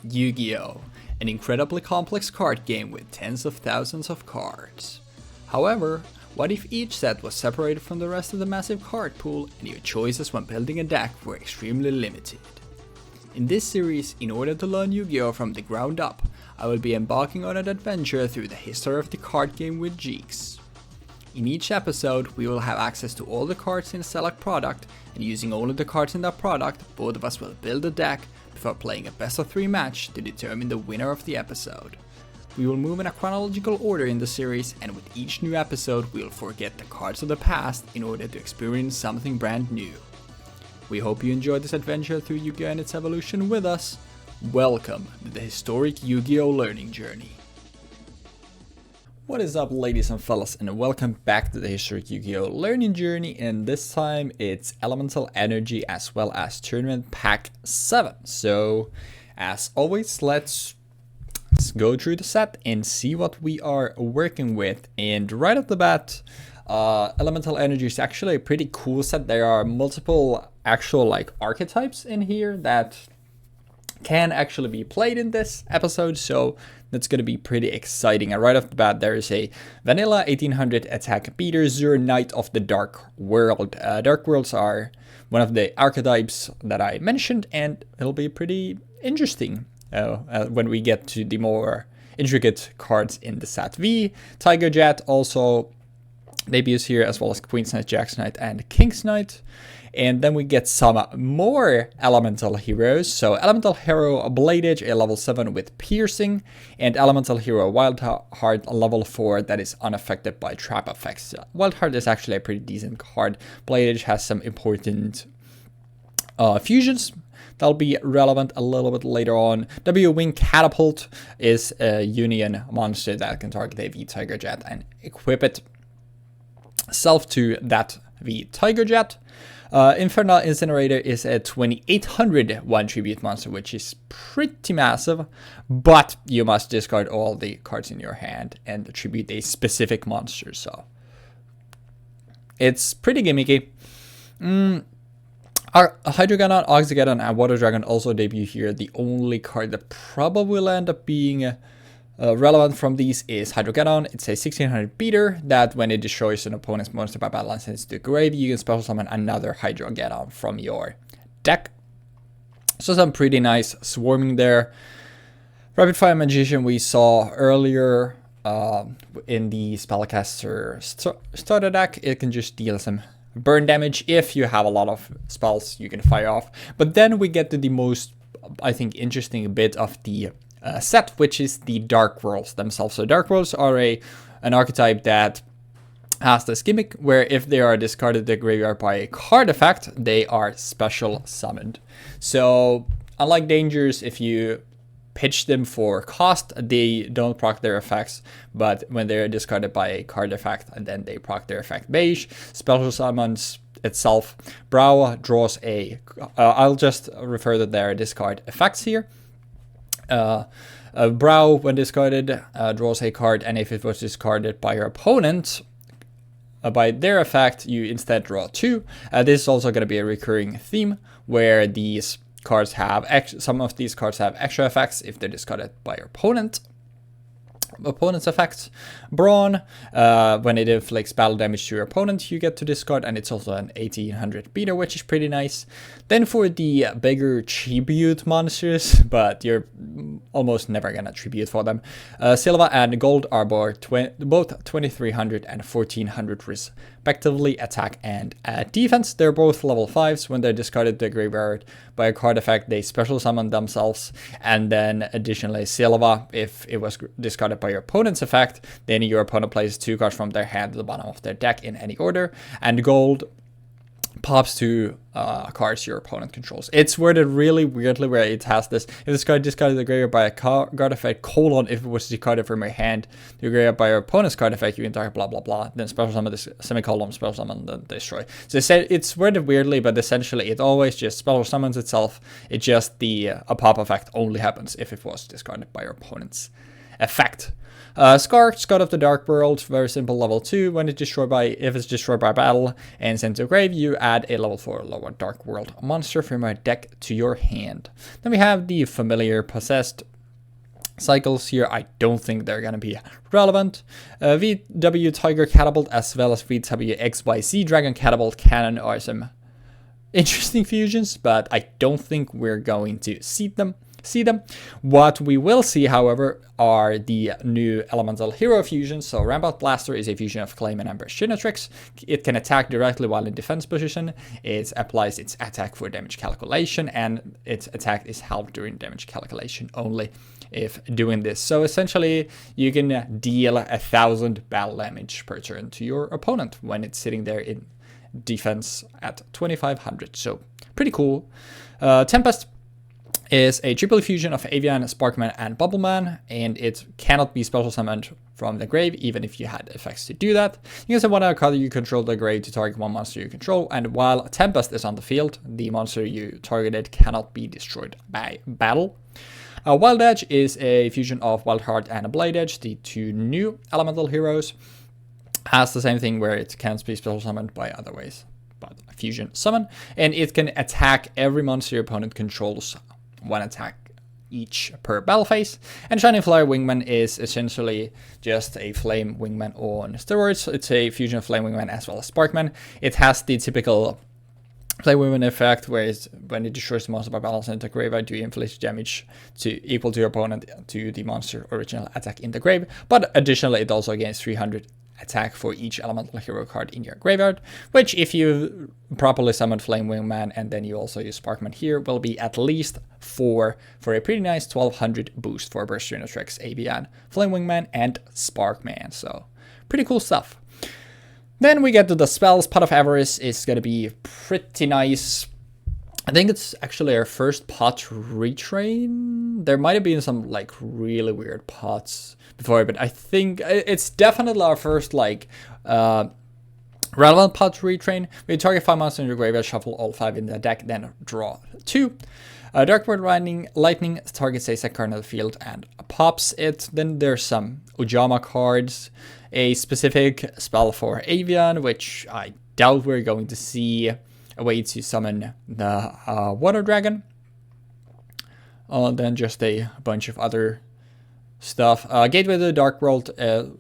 Yu-Gi-Oh! An incredibly complex card game with tens of thousands of cards. However, what if each set was separated from the rest of the massive card pool and your choices when building a deck were extremely limited? In this series, in order to learn Yu-Gi-Oh! From the ground up, I will be embarking on an adventure through the history of the card game with Jeexx. In each episode, we will have access to all the cards in a select product, and using only the cards in that product, both of us will build a deck before playing a best of 3 match to determine the winner of the episode. We will move in a chronological order in the series, and with each new episode we will forget the cards of the past in order to experience something brand new. We hope you enjoyed this adventure through Yu-Gi-Oh! And its evolution with us. Welcome to the historic Yu-Gi-Oh! Learning journey. What is up, ladies and fellas, and welcome back to the historic Yu-Gi-Oh! Learning journey, and this time it's Elemental Energy as well as Tournament Pack 7. So, as always, let's go through the set and see what we are working with. And right off the bat, Elemental Energy is actually a pretty cool set. There are multiple actual archetypes in here that can actually be played in this episode, so that's going to be pretty exciting. And right off the bat, there is a vanilla 1800 attack beater, Zur Knight of the Dark World. Dark Worlds are one of the archetypes that I mentioned, and it'll be pretty interesting when we get to the more intricate cards in the set. V, Tiger Jet also debuts here, as well as Queen's Knight, Jack's Knight, and King's Knight. And then we get some more Elemental Heroes. So Elemental Hero Blade Edge, a level 7 with Piercing, and Elemental Hero Wildheart, a level 4 that is unaffected by trap effects. Wildheart is actually a pretty decent card. Blade Edge has some important fusions that'll be relevant a little bit later on. W-Wing Catapult is a Union monster that can target a V-Tiger Jet and equip it self to that V-Tiger Jet. Infernal Incinerator is a 2800 1 tribute monster, which is pretty massive, but you must discard all the cards in your hand and attribute a specific monster, so it's pretty gimmicky. Our Hydroganon, Oxygeddon, and Water Dragon also debut here. The only card that probably will end up being relevant from these is Hydroganon. It's a 1600 beater that when it destroys an opponent's monster by battle and sends it to the grave, you can special summon another Hydroganon from your deck. So some pretty nice swarming there. Rapid Fire Magician we saw earlier in the Spellcaster starter deck. It can just deal some burn damage if you have a lot of spells you can fire off. But then we get to the most, I think, interesting bit of the set, which is the Dark Worlds themselves. So Dark Worlds are an archetype that has this gimmick where if they are discarded to the graveyard by a card effect, they are special summoned. So unlike Dangers, if you pitch them for cost, they don't proc their effects, but when they're discarded by a card effect, and then they proc their effect. Beige special summons itself. Brow draws a I'll just refer to their discard effects here. Brow, when discarded, draws a card, and if it was discarded by your opponent, by their effect, you instead draw 2. This is also going to be a recurring theme, where these cards have some of these cards have extra effects if they're discarded by your opponent's effects. Brawn, when it inflicts battle damage to your opponent, you get to discard, and it's also an 1800 beater, which is pretty nice. Then for the bigger tribute monsters, but you're almost never gonna tribute for them, Silva and Gold are both 2300 and 1400 respectively, attack and defense. They're both level 5s. When they're discarded to the graveyard by a card effect, they special summon themselves. And then additionally, Silva, if it was discarded by your opponent's effect, then your opponent plays 2 cards from their hand to the bottom of their deck in any order. And Gold pops 2 cards your opponent controls. It's worded really weirdly where it has this: if this card discarded the graveyard by a card effect, colon, if it was discarded from your hand to the graveyard by your opponent's card effect, you can target blah blah blah, then special summon this semicolon, special summon, then destroy. So it's worded weirdly, but essentially it always just special summons itself. It just a pop effect only happens if it was discarded by your opponent's effect. Scar, God of the Dark World, very simple, level 2. When it's destroyed if it's destroyed by battle and sent to a grave, you add a level 4 lower Dark World monster from your deck to your hand. Then we have the familiar possessed cycles here. I don't think they're going to be relevant. VW Tiger Catapult as well as VW XYZ Dragon Catapult Cannon are some interesting fusions, but I don't think we're going to see them. What we will see, however, are the new elemental hero fusions. So Rampart Blaster is a fusion of Claim and Ambush Tricks. It can attack directly while in defense position. It applies its attack for damage calculation, and its attack is halved during damage calculation only if doing this. So essentially, you can deal 1,000 battle damage per turn to your opponent when it's sitting there in defense at 2,500. So pretty cool. Tempest is a triple fusion of Avian, Sparkman, and Bubbleman, and it cannot be special summoned from the grave, even if you had effects to do that. You can send one card you control the grave to target one monster you control, and while Tempest is on the field, the monster you targeted cannot be destroyed by battle. Wild Edge is a fusion of Wild Heart and Blade Edge, the two new elemental heroes. Has the same thing where it can't be special summoned by other ways, but a fusion summon, and it can attack every monster your opponent controls, one attack each per battle phase. And Shining Flyer Wingman is essentially just a Flame Wingman on steroids. It's a fusion of Flame Wingman as well as Sparkman. It has the typical Flame Wingman effect, where when it destroys the monster by battle and the graveyard, you inflict damage equal to your opponent to the monster original attack in the grave. But additionally, it also gains 300 attack for each elemental hero card in your graveyard, which if you properly summon Flame Wingman and then you also use Sparkman here, will be at least 4 for a pretty nice 1200 boost for Burst Tricks, Avian, Flame Wingman, and Sparkman. So pretty cool stuff. Then we get to the spells. Pot of Avarice is going to be pretty nice. I think it's actually our first pot retrain. There might have been some like really weird pots before, but I think it's definitely our first like relevant pot retrain. We target 5 monsters in your graveyard, shuffle all 5 in the deck, then draw 2. Darkboard Lightning targets a second card on the field and pops it. Then there's some Ujama cards, a specific spell for Avian, which I doubt we're going to see, a way to summon the Water Dragon. Then just a bunch of other stuff. Gateway to the Dark World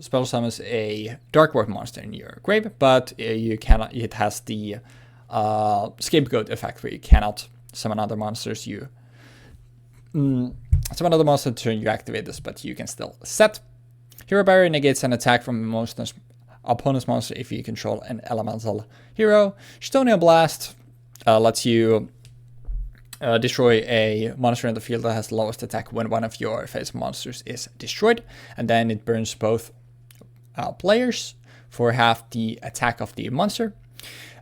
spell summons a Dark World monster in your grave, but you cannot. It has the Scapegoat effect where you cannot summon other monsters. You summon other monster turn you activate this, but you can still set. Hero Barrier negates an attack from a opponent's monster if you control an elemental hero. Chthonian Blast lets you destroy a monster in the field that has the lowest attack when one of your face monsters is destroyed, and then it burns both players for half the attack of the monster.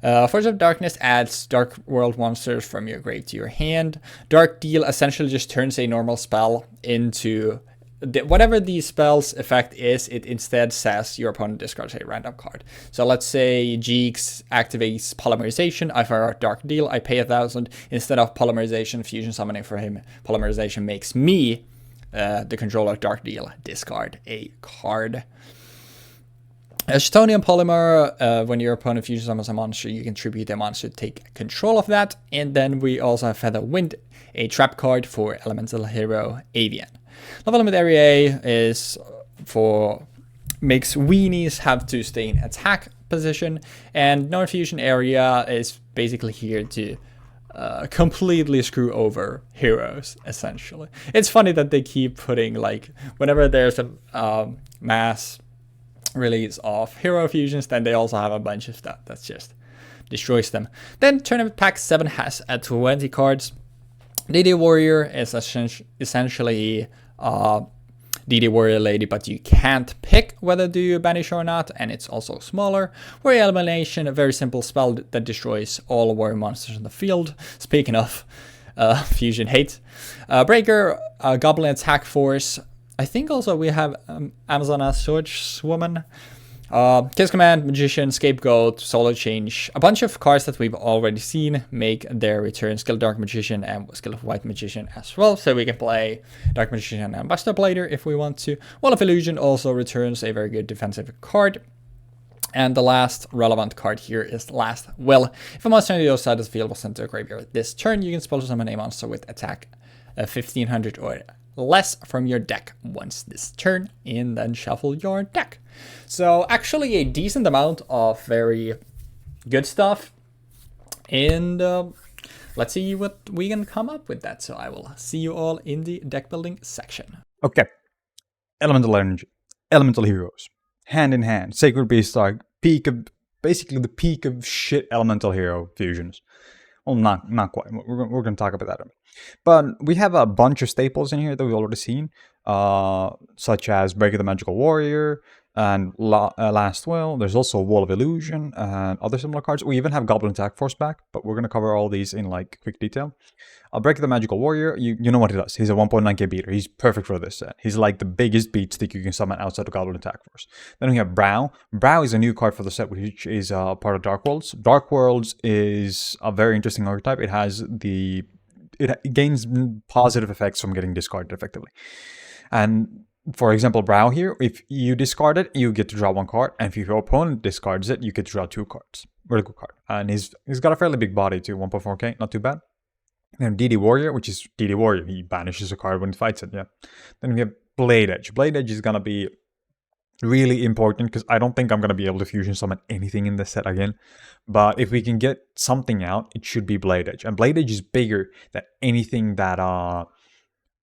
Force of Darkness adds Dark World monsters from your grave to your hand. Dark Deal essentially just turns a normal spell into whatever the spell's effect is. It instead says your opponent discards a random card. So let's say Jeexx activates Polymerization. I fire out Dark Deal. I pay 1,000. Instead of Polymerization, fusion summoning for him, Polymerization makes me, the controller of Dark Deal, discard a card. Chthonian Polymer, when your opponent fusion summons a monster, you can tribute a monster to take control of that. And then we also have Feather Wind, a trap card for elemental hero Avian. Level Limit Area is makes weenies have to stay in attack position, and non-fusion area is basically here to completely screw over heroes, essentially. It's funny that they keep putting, like, whenever there's a mass release of hero fusions, then they also have a bunch of stuff that just destroys them. Then Tournament Pack 7 has 20 cards. DD Warrior is essentially DD Warrior Lady, but you can't pick whether do you banish or not, and it's also smaller. Warrior Elimination, a very simple spell that destroys all warrior monsters in the field. Speaking of fusion hate. Breaker, Goblin Attack Force. I think also we have Amazon as Swordswoman. Kiss Command, Magician, Scapegoat, Solo Change, a bunch of cards that we've already seen make their return. Skill of Dark Magician and Skill of White Magician as well, so we can play Dark Magician and Buster Blader if we want to. Wall of Illusion also returns a very good defensive card. And the last relevant card here is Last Will. If a monster on the other side of the field was sent to a graveyard this turn, you can spell summon a monster with attack 1500 or less from your deck once this turn, and then shuffle your deck. So actually a decent amount of very good stuff, and let's see what we can come up with that. So I will see you all in the deck building section. Okay, Elemental Energy, Elemental Heroes, Hand in Hand, Sacred Beastark, basically the peak of shit Elemental Hero fusions. Well, not quite. We're going to talk about that. But we have a bunch of staples in here that we've already seen, such as Break of the Magical Warrior and Last Will. There's also Wall of Illusion and other similar cards. We even have Goblin Attack Force back, but we're going to cover all these in like quick detail. Break of the Magical Warrior, you know what he does. He's a 1.9k beater. He's perfect for this set. He's like the biggest beat stick you can summon outside of Goblin Attack Force. Then we have Brow. Brow is a new card for the set, which is part of Dark Worlds. Dark Worlds is a very interesting archetype. It has it gains positive effects from getting discarded effectively. And for example, Brow here, if you discard it, you get to draw 1 card. And if your opponent discards it, you get to draw 2 cards. Really good card. And he's got a fairly big body too, 1.4k, not too bad. And DD Warrior, which is DD Warrior. He banishes a card when he fights it, yeah. Then we have Blade Edge. Blade Edge is going to be really important because I don't think I'm going to be able to fusion summon anything in this set again. But if we can get something out, it should be Blade Edge. And Blade Edge is bigger than anything that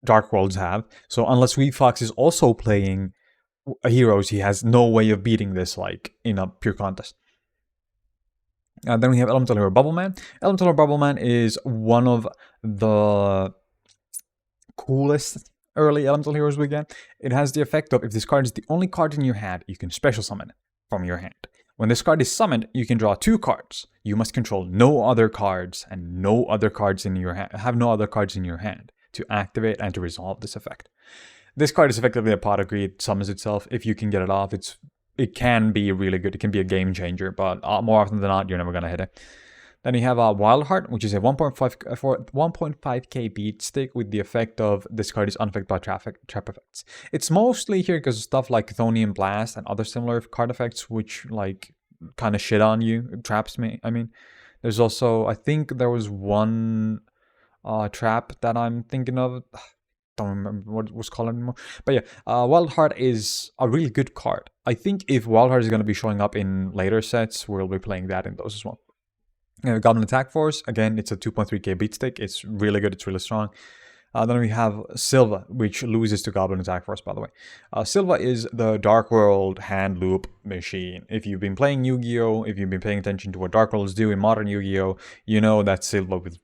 Dark Worlds have. So unless Weebfox is also playing heroes, he has no way of beating this like in a pure contest. Then we have Elemental Hero Bubbleman. Elemental Hero Bubbleman is one of the coolest early Elemental Heroes we get. It has the effect of if this card is the only card in your hand, you can special summon it from your hand. When this card is summoned, you can draw 2 cards. You must control no other cards and no other cards in your hand. Have no other cards in your hand to activate and to resolve this effect. This card is effectively a pot of greed. It summons itself. If you can get it off, it can be really good. It can be a game changer, but more often than not, you're never going to hit it. Then you have Wild Heart, which is a 1.5k beat stick with the effect of this card is unaffected by trap effects. It's mostly here because of stuff like Chthonian Blast and other similar card effects, which like kind of shit on you. It traps me. I mean, there's also, I think there was one trap that I'm thinking of. Don't remember what it was called anymore. But yeah, Wild Heart is a really good card. I think if Wild Heart is going to be showing up in later sets, we'll be playing that in those as well. Goblin Attack Force, again, it's a 2.3k beat stick. It's really good. It's really strong. Then we have Silva, which loses to Goblin Attack Force, by the way. Silva is the Dark World hand loop machine. If you've been playing Yu-Gi-Oh!, if you've been paying attention to what Dark Worlds do in modern Yu-Gi-Oh!, you know that Silva with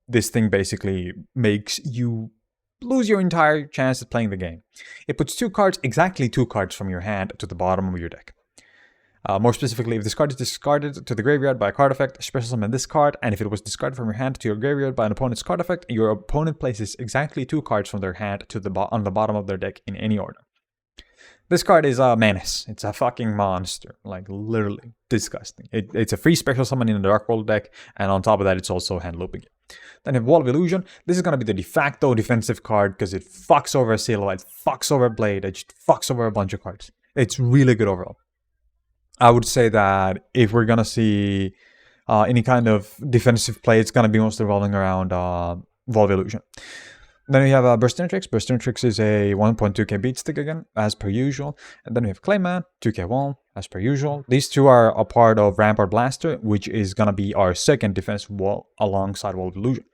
this thing basically makes you lose your entire chance at playing the game. It puts exactly two cards from your hand to the bottom of your deck. More specifically, if this card is discarded to the graveyard by a card effect, special summon this card, and if it was discarded from your hand to your graveyard by an opponent's card effect, your opponent places exactly 2 cards from their hand to on the bottom of their deck in any order. This card is a menace. It's a fucking monster. Like, literally disgusting. It's a free special summon in the Dark World deck, and on top of that, it's also hand looping it. Then you have Wall of Illusion. This is going to be the de facto defensive card because it fucks over Silva, it fucks over Blade, it just fucks over a bunch of cards. It's really good overall. I would say that if we're going to see any kind of defensive play, it's going to be mostly revolving around Wall of Illusion. Then we have Burstinatrix. Burstinatrix is a 1.2k beat stick again, as per usual. And then we have Clayman, 2k wall, as per usual. These two are a part of Rampart Blaster, which is going to be our second defense wall alongside Wall of Illusion.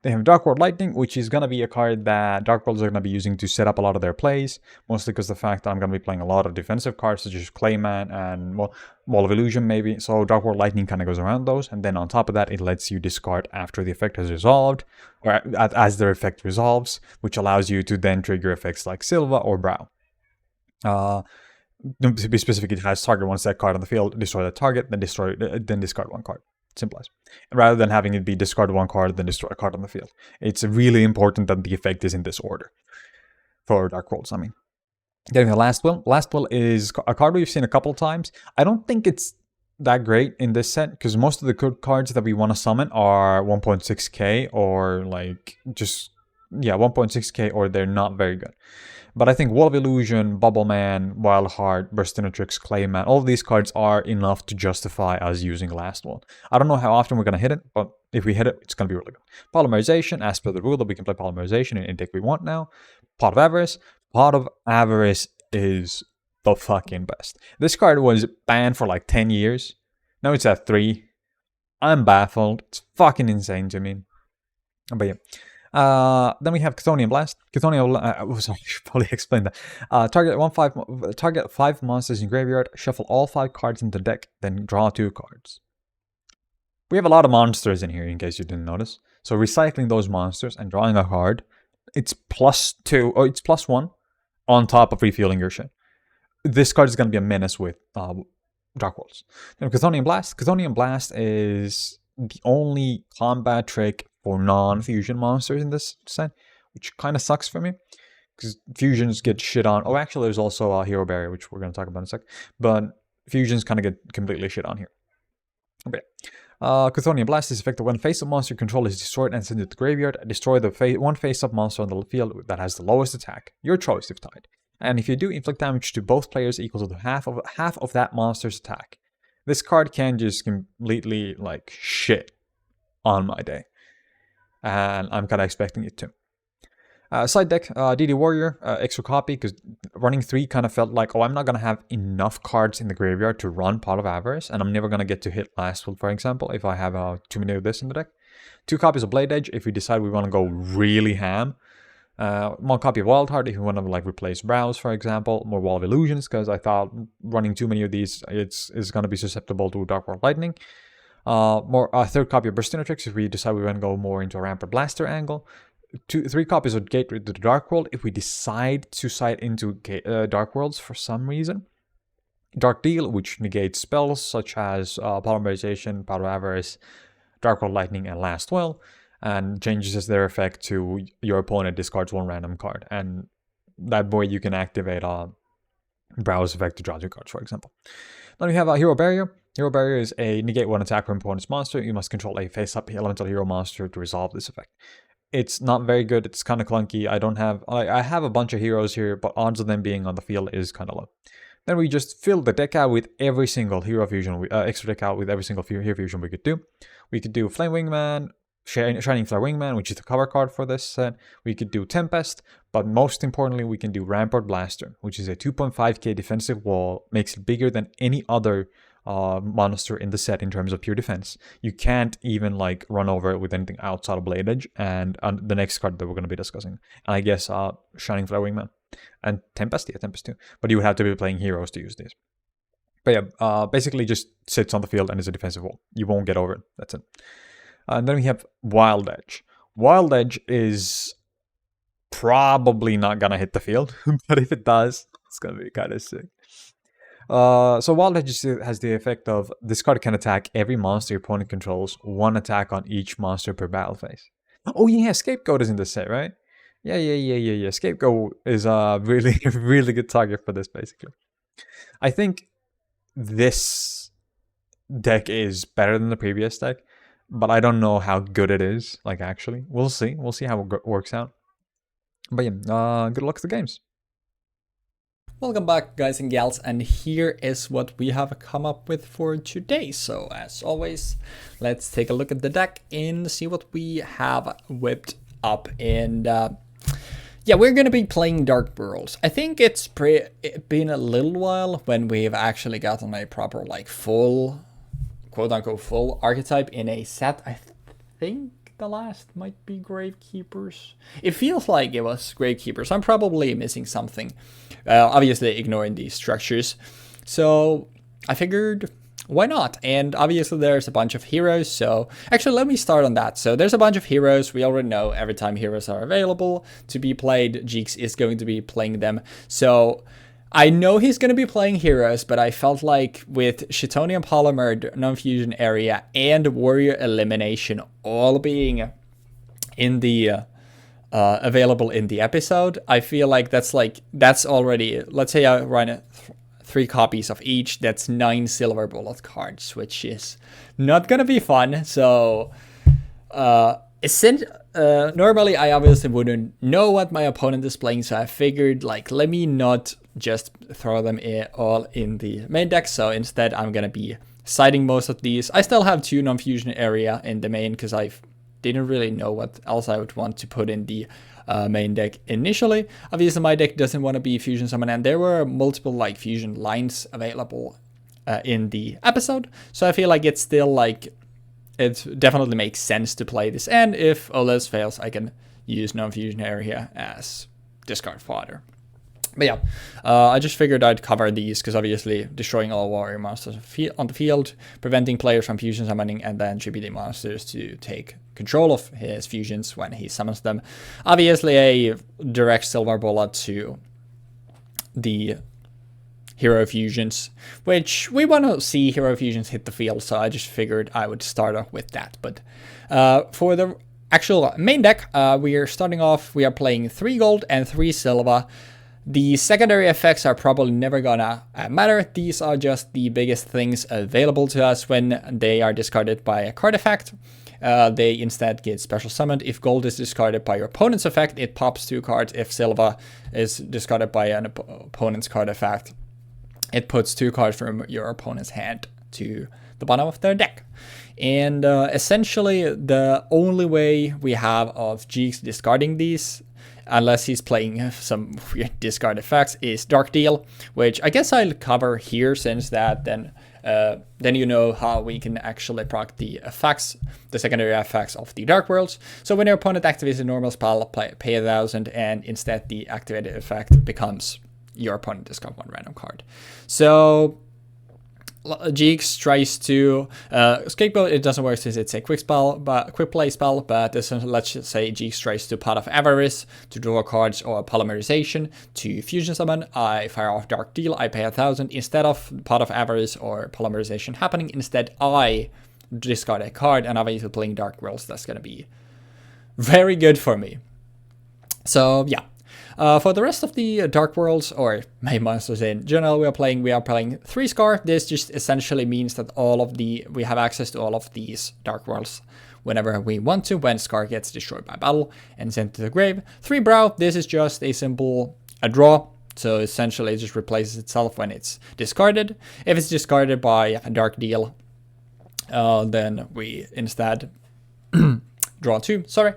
They have Dark World Lightning, which is going to be a card that Dark Worlds are going to be using to set up a lot of their plays, mostly because of the fact that I'm going to be playing a lot of defensive cards, such as Clayman and Wall of Illusion, maybe. So Dark World Lightning kind of goes around those, and then on top of that, it lets you discard after the effect has resolved, or as their effect resolves, which allows you to then trigger effects like Silva or Brow. To be specific, it has target one set card on the field, destroy that target, then discard 1 card. Simple as. Rather than having it be discard 1 card, then destroy a card on the field. It's really important that the effect is in this order. For Dark Worlds, I mean. Getting the last will. Last will is a card we've seen a couple times. I don't think it's that great in this set because most of the good cards that we want to summon are 1.6k or like just 1.6k, or they're not very good. But I think Wall of Illusion, Bubble Man, Wild Heart, Burstinatrix, Clayman, all of these cards are enough to justify us using Last Will. I don't know how often we're going to hit it, but if we hit it, it's going to be really good. Polymerization, as per the rule that we can play Polymerization in any deck we want now. Pot of Avarice. Pot of Avarice is the fucking best. This card was banned for like 10 years. Now it's at 3. I'm baffled. It's fucking insane to me. But yeah. Then we have Chthonian Blast. Chthonian, sorry, I should probably explain that. Target 5 monsters in graveyard, shuffle all 5 cards into the deck, then draw 2 cards. We have a lot of monsters in here, in case you didn't notice. So recycling those monsters and drawing a card, it's +2, or it's +1 on top of refueling your shit. This card is going to be a menace with Dark Worlds. Then Chthonian Blast. Chthonian Blast is the only combat trick for non-fusion monsters in this set, which kind of sucks for me, because fusions get shit on. Oh, actually, there's also a Hero Barrier, which we're going to talk about in a sec, but fusions kind of get completely shit on here. Okay. Chthonian Blast is effective when face-up monster control is destroyed and sent to the graveyard. Destroy the one face-up monster on the field that has the lowest attack. Your choice if tied. And if you do, inflict damage to both players equal to half of that monster's attack. This card can just completely like shit on my day, and I'm kind of expecting it to. Side deck, DD Warrior, extra copy, because running 3 kind of felt like, oh, I'm not going to have enough cards in the graveyard to run Pot of Avarice, and I'm never going to get to hit Last Will, for example, if I have too many of this in the deck. 2 copies of Blade Edge, if we decide we want to go really ham. 1 copy of Wild Heart, if you want to like replace Browse, for example. More Wall of Illusions, because I thought running too many of these is going to be susceptible to Dark World Lightning. More 3rd copy of Burstinatrix, if we decide we want to go more into a Rampart Blaster angle. 3 copies of Gateway to the Dark World if we decide to side into Dark Worlds for some reason. Dark Deal, which negates spells such as Polymerization, Pot of Avarice, Dark World Lightning, and Last Will, and changes their effect to your opponent discards 1 random card. And that way you can activate Browse effect to draw 2 cards, for example. Then we have a Hero Barrier. Hero Barrier is a negate 1 attack from opponent's monster. You must control a face-up elemental hero monster to resolve this effect. It's not very good. It's kind of clunky. I have a bunch of heroes here, but odds of them being on the field is kind of low. Then we just fill the deck out with every single hero fusion, extra deck out with every single hero fusion we could do. We could do Flame Wingman, Shining Flare Wingman, which is the cover card for this set. We could do Tempest, but most importantly, we can do Rampart Blaster, which is a 2.5k defensive wall, makes it bigger than any other monster in the set in terms of pure defense. You can't even like run over it with anything outside of Blade Edge and the next card that we're going to be discussing. And I guess Shining Flare Wingman and Tempest, yeah, Tempest too. But you would have to be playing heroes to use these. But yeah, basically just sits on the field and is a defensive wall. You won't get over it. That's it. And then we have Wild Edge. Wild Edge is probably not gonna hit the field, but if it does, it's gonna be kind of sick. So Wild Edge has the effect of this card can attack every monster your opponent controls, 1 attack on each monster per battle phase. Oh yeah, Scapegoat is in this set, right? Yeah. Scapegoat is a really, really good target for this, basically. I think this deck is better than the previous deck, but I don't know how good it is, like actually. We'll see. We'll see how it works out. But yeah, good luck to the games. Welcome back, guys and gals, and here is what we have come up with for today. So as always, let's take a look at the deck and see what we have whipped up. And yeah, we're going to be playing Dark Worlds. I think it's been a little while when we've actually gotten a proper, like, full, quote-unquote, full archetype in a set. I think the last might be Gravekeepers. It feels like it was Gravekeepers. I'm probably missing something. Obviously ignoring these structures. So I figured, why not? And obviously there's a bunch of heroes. So actually, let me start on that. So there's a bunch of heroes. We already know every time heroes are available to be played, Jeexx is going to be playing them. So I know he's going to be playing heroes, but I felt like with Chthonian Polymer, non-fusion area, and Warrior Elimination all being in the available in the episode. I feel like that's already, let's say I run 3 copies of each, that's 9 silver bullet cards, which is not gonna be fun. So normally I obviously wouldn't know what my opponent is playing, so I figured like let me not just throw them all in the main deck. So instead I'm gonna be siding most of these. I still have 2 non-fusion area in the main because I didn't really know what else I would want to put in the main deck initially. Obviously my deck doesn't want to be fusion summon, and there were multiple like fusion lines available in the episode, so I feel like it's still like it definitely makes sense to play this, and if all else fails I can use non-fusion area as discard fodder. But yeah, I just figured I'd cover these because obviously destroying all warrior monsters on the field, preventing players from fusion summoning, and then tributing monsters to take control of his fusions when he summons them. Obviously a direct silver bullet to the hero fusions, which we want to see hero fusions hit the field, so I just figured I would start off with that. But for the actual main deck, we are starting off, we are playing 3 gold and 3 silver. The secondary effects are probably never gonna matter. These are just the biggest things available to us when they are discarded by a card effect. They instead get special summoned. If gold is discarded by your opponent's effect, it pops 2 cards. If silver is discarded by an opponent's card effect, it puts 2 cards from your opponent's hand to the bottom of their deck. And essentially the only way we have of Jeexx discarding these, unless he's playing some weird discard effects, is Dark Deal, which I guess I'll cover here, since that then you know how we can actually proc the effects, the secondary effects of the Dark Worlds. So when your opponent activates a normal spell, pay 1,000, and instead the activated effect becomes your opponent discard 1 random card. So Jeexx tries to Scapegoat. It doesn't work since it's a quick play spell, but let's just say Jeexx tries to Pot of Avarice to draw cards, or Polymerization to fusion summon. I fire off Dark Deal, I pay 1,000. Instead of Pot of Avarice or Polymerization happening, instead I discard a card, and obviously playing Dark Worlds, that's gonna be very good for me. So yeah. For the rest of the Dark Worlds, or main monsters in general, we are playing 3 Scar. This just essentially means that we have access to all of these Dark Worlds whenever we want to, when Scar gets destroyed by battle and sent to the grave. 3 Brow, this is just a simple draw, so essentially it just replaces itself when it's discarded. If it's discarded by a Dark Deal, then we instead draw 2, sorry.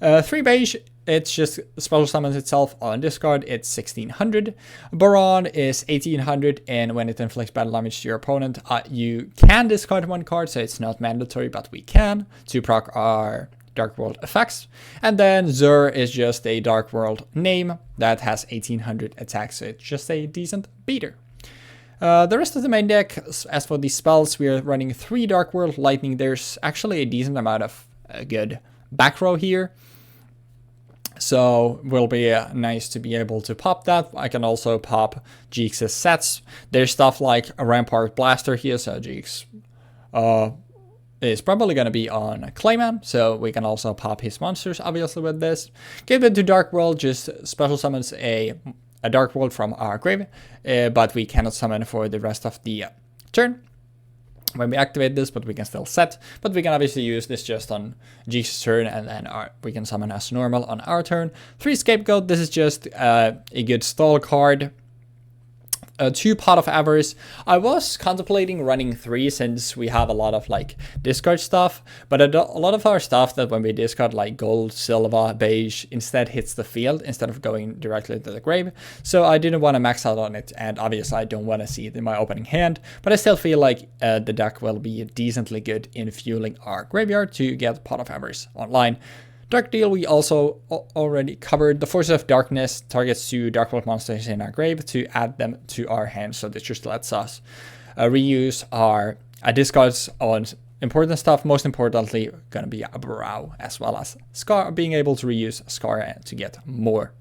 3 Beige, it's just special summons itself on discard, it's 1,600. Baron is 1,800, and when it inflicts battle damage to your opponent, you can discard 1 card, so it's not mandatory, but we can, to proc our Dark World effects. And then Zur is just a Dark World name that has 1,800 attacks, so it's just a decent beater. The rest of the main deck, as for the spells, we are running 3 Dark World Lightning. There's actually a decent amount of good back row here, so will be nice to be able to pop that. I can also pop Jeexx's sets. There's stuff like a Rampart Blaster here, so Jeexx is probably going to be on Clayman, so we can also pop his monsters obviously with this. Give it to Dark World, just special summons a Dark World from our grave, but we cannot summon for the rest of the turn when we activate this, but we can still set. But we can obviously use this just on Jeexx's turn, and then we can summon as normal on our turn. 3 Scapegoat, this is just a good stall card. 2 Pot of Avarice. I was contemplating running 3 since we have a lot of like discard stuff, but a lot of our stuff that when we discard like gold, silver, beige instead hits the field instead of going directly to the grave. So I didn't want to max out on it, and obviously I don't want to see it in my opening hand, but I still feel like the deck will be decently good in fueling our graveyard to get Pot of Avarice online. Dark Deal, we also already covered. The Forces of Darkness targets 2 Dark World monsters in our grave to add them to our hand, so this just lets us reuse our discards on important stuff. Most importantly, gonna be a Brow, as well as Scar, being able to reuse Scar to get more.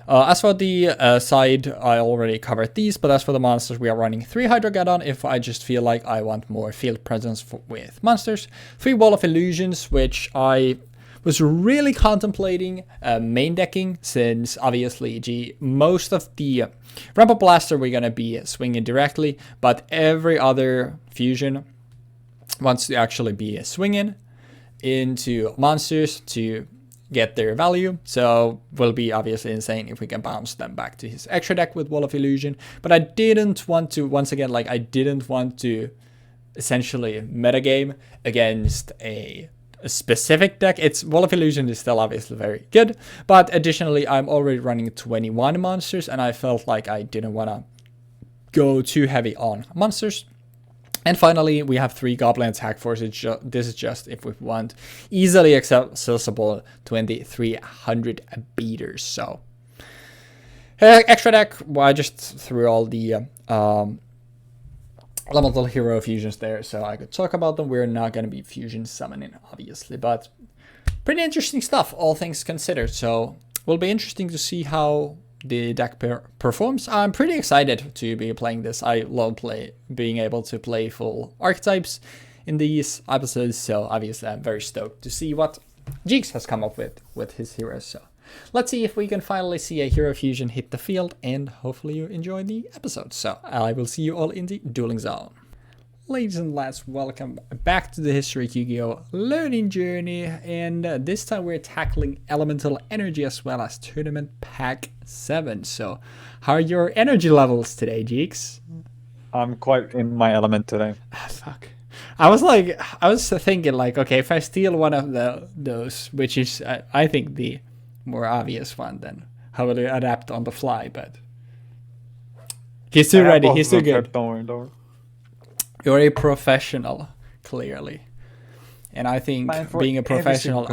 As for the side, I already covered these, but as for the monsters, we are running 3 Hydrogeddon if I just feel like I want more field presence with monsters. 3 Wall of Illusions, which I was really contemplating main decking, since obviously most of the Rumble Blaster we're going to be swinging directly, but every other fusion wants to actually be swinging into monsters to get their value. So will be obviously insane if we can bounce them back to his extra deck with Wall of Illusion. But I didn't want to, once again, like I didn't want to essentially metagame against a specific deck. It's Wall of Illusion is still obviously very good, but additionally I'm already running 21 monsters and I felt like I didn't want to go too heavy on monsters. And finally, we have 3 Goblin Attack Force. This is just if we want easily accessible 2300 beaters. So, extra deck, well, I just threw all the Elemental Hero fusions there, so I could talk about them. We're not going to be fusion summoning, obviously, but pretty interesting stuff, all things considered. So, will be interesting to see how the deck performs. I'm pretty excited to be playing this. I love being able to play full archetypes in these episodes, so obviously I'm very stoked to see what Jeexx has come up with his heroes. So let's see if we can finally see a hero fusion hit the field, and hopefully you enjoy the episode. So I will see you all in the dueling zone. Ladies and lads, welcome back to the Historic Yu-Gi-Oh! Learning journey, and this time we're tackling Elemental Energy as well as Tournament Pack 7. So, how are your energy levels today, Jeexx? I'm quite in my element today. Fuck. I was thinking like, okay, if I steal one of those, which is I think the more obvious one, then how will I adapt on the fly? But he's too ready. He's too good. Don't worry. You're a professional, clearly, and I think being a professional.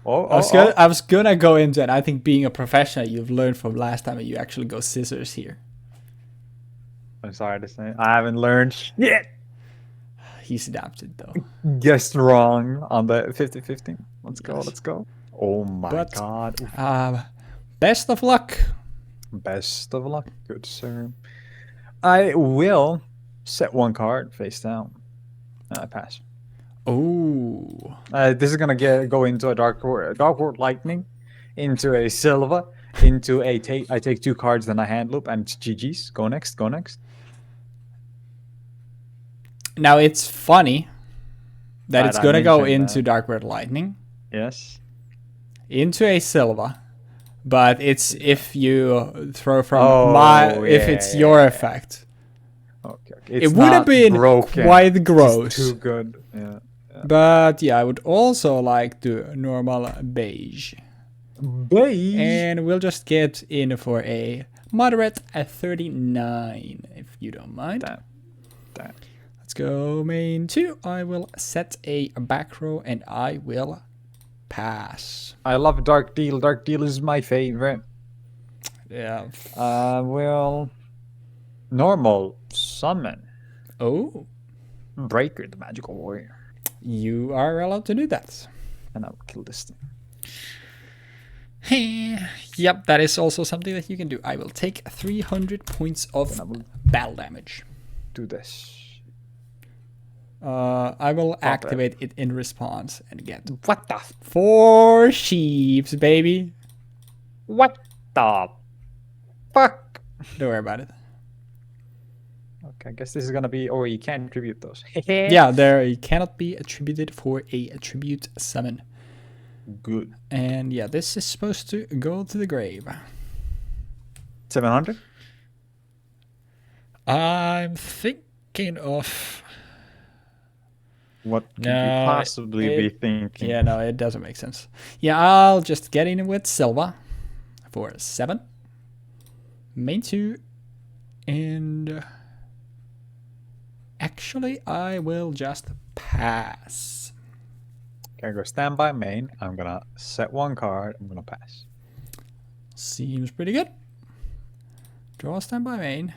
I was gonna go into it. I think being a professional, you've learned from last time, that you actually go scissors here. I'm sorry to say, I haven't learned shit. He's adapted though. Guessed wrong on the 50-50. Let's go. Oh my god. Best of luck. Best of luck, good sir. I will set 1 card face down. I pass. Oh. This is gonna go into a Dark World Lightning, into a Silva, into a I take 2 cards, then I hand loop, and GG's. Go next. Now it's funny that it's gonna go into Dark World Lightning. Yes. Into a Silva, but it's if you throw from if it's your effect. Okay. It would have been quite gross. It's too good. Yeah. But yeah, I would also like to normal beige. And we'll just get in for a moderate at 39, if you don't mind. Damn. Let's go main 2. I will set a back row and I will pass. I love Dark Deal. Dark Deal is my favorite. Yeah. Well, normal summon. Oh. Breaker, the magical warrior. You are allowed to do that. And I will kill this thing. Yep, that is also something that you can do. I will take 300 points of battle damage. Do this. I will activate it in response and get what the 4 sheeps, baby. What the fuck? Don't worry about it. Okay, I guess this is gonna be, or you can't attribute those. Yeah, there cannot be attributed for a attribute summon. Good. And yeah, this is supposed to go to the grave. 700? I'm thinking of... What could you possibly be thinking? Yeah, no, it doesn't make sense. Yeah, I'll just get in with Silva for 7. Main 2. And... actually, I will just pass. Okay, go standby main. I'm gonna set 1 card. I'm gonna pass. Seems pretty good. Draw standby main.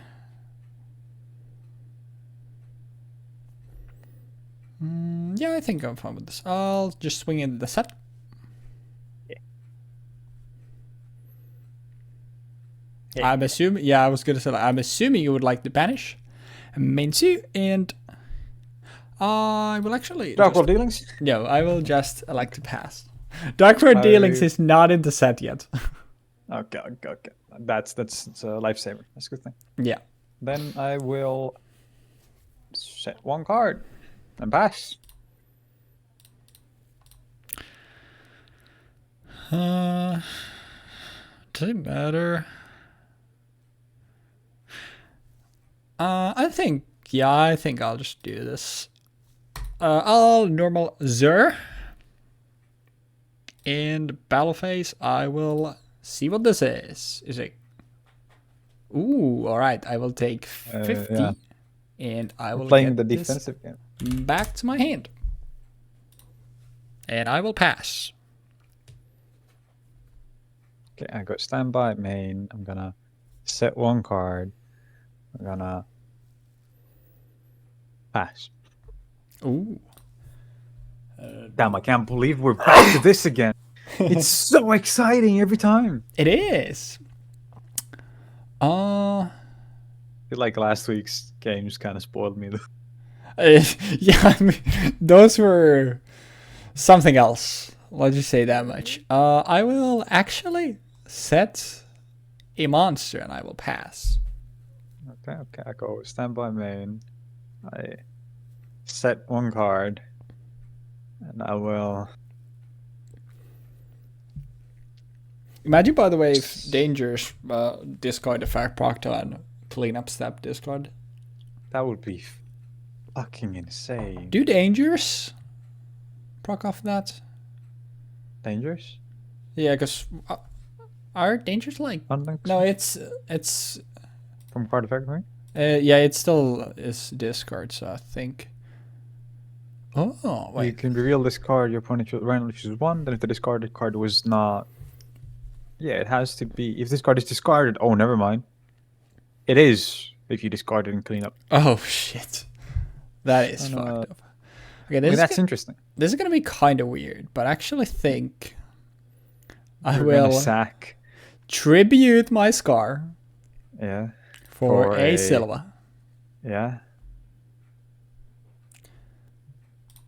Yeah, I think I'm fine with this. I'll just swing in the set. Yeah. I'm assuming. Yeah, I was gonna say. I'm assuming you would like to banish main 2, and I will actually. Dark World Dealings? No, I will just like to pass. Dark Road Dealings is not in the set yet. Okay. That's a lifesaver. That's a good thing. Yeah. Then I will set one card and pass. Does it matter? I think I'll just do this. I'll normal Zur. In battle phase, I will see what this is. Is it? Ooh, all right. I will take 50, Yeah. and I will Playing get the this defensive game. back to my hand, and I will pass. Okay, I got standby main. I'm gonna set one card. I'm gonna pass. Ooh. Damn, I can't believe we're back to this again. It's so exciting every time. It is. I feel like last week's games kind of spoiled me though. Yeah, I mean, those were something else. Let's just say that much. I will actually set a monster and I will pass. Okay, I go standby main. I set one card, and I will. Imagine, by the way, if Dangers discard the Fact Proctor and clean up step discard. That would be fucking insane. Do Dangers proc off that? Dangerous? Yeah, because are Dangers like? No, it's from card effect, right? Yeah, it still is discard, so I think. Oh, wait. You can reveal this card. Your opponent randomly chooses one. Then if the discarded card was not. Yeah, it has to be. If this card is discarded, oh, never mind. It is if you discard it and clean up. Oh shit, that is fucked up. Okay, that's interesting. This is gonna be kind of weird, but I actually think I You're will gonna sack. Tribute my Scar. Yeah. For a Silva. Yeah.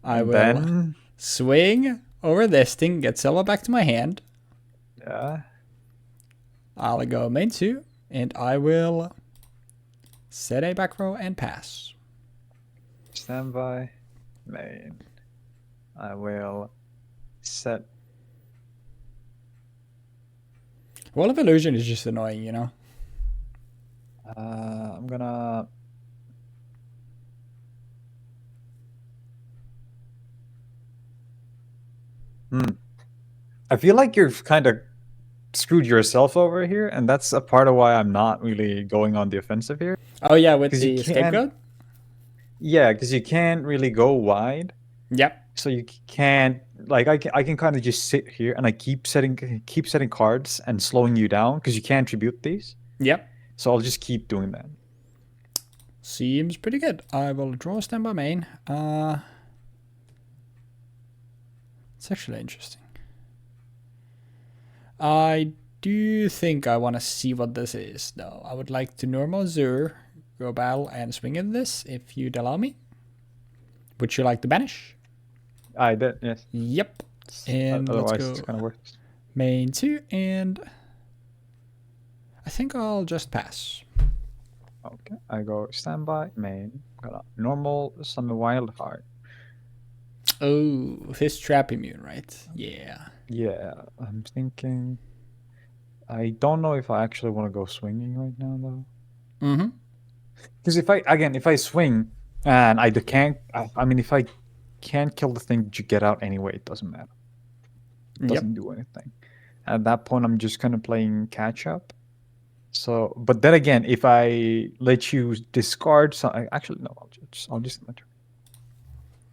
I will swing over this thing, get Silva back to my hand. Yeah. I'll go main 2, and I will set a back row and pass. Standby main. I will set. Wall of Illusion is just annoying, you know? I'm gonna. I feel like you've kind of screwed yourself over here, and that's a part of why I'm not really going on the offensive here. Oh yeah, with the scapegoat? Yeah, because you can't really go wide. Yep. So you can't like I can kind of just sit here and I keep setting cards and slowing you down because you can't tribute these. Yep. So I'll just keep doing that. Seems pretty good. I will draw a standby main. It's actually interesting. I do think I want to see what this is, though. I would like to normal Zur, go battle, and swing in this, if you'd allow me. Would you like to banish? I did, yes. Yep. And otherwise let's go it's kind of worthless. Main 2, and I think I'll just pass. Okay, I go standby main. Got a normal summon wild heart. Oh, his trap immune, right? Yeah. Yeah, I'm thinking. I don't know if I actually want to go swinging right now though. Mm-hmm. Because if I swing and I can't, if I can't kill the thing you get out anyway, it doesn't matter. It doesn't do anything. At that point, I'm just kind of playing catch up. So, but then again, if I let you discard, actually no, I'll just let you.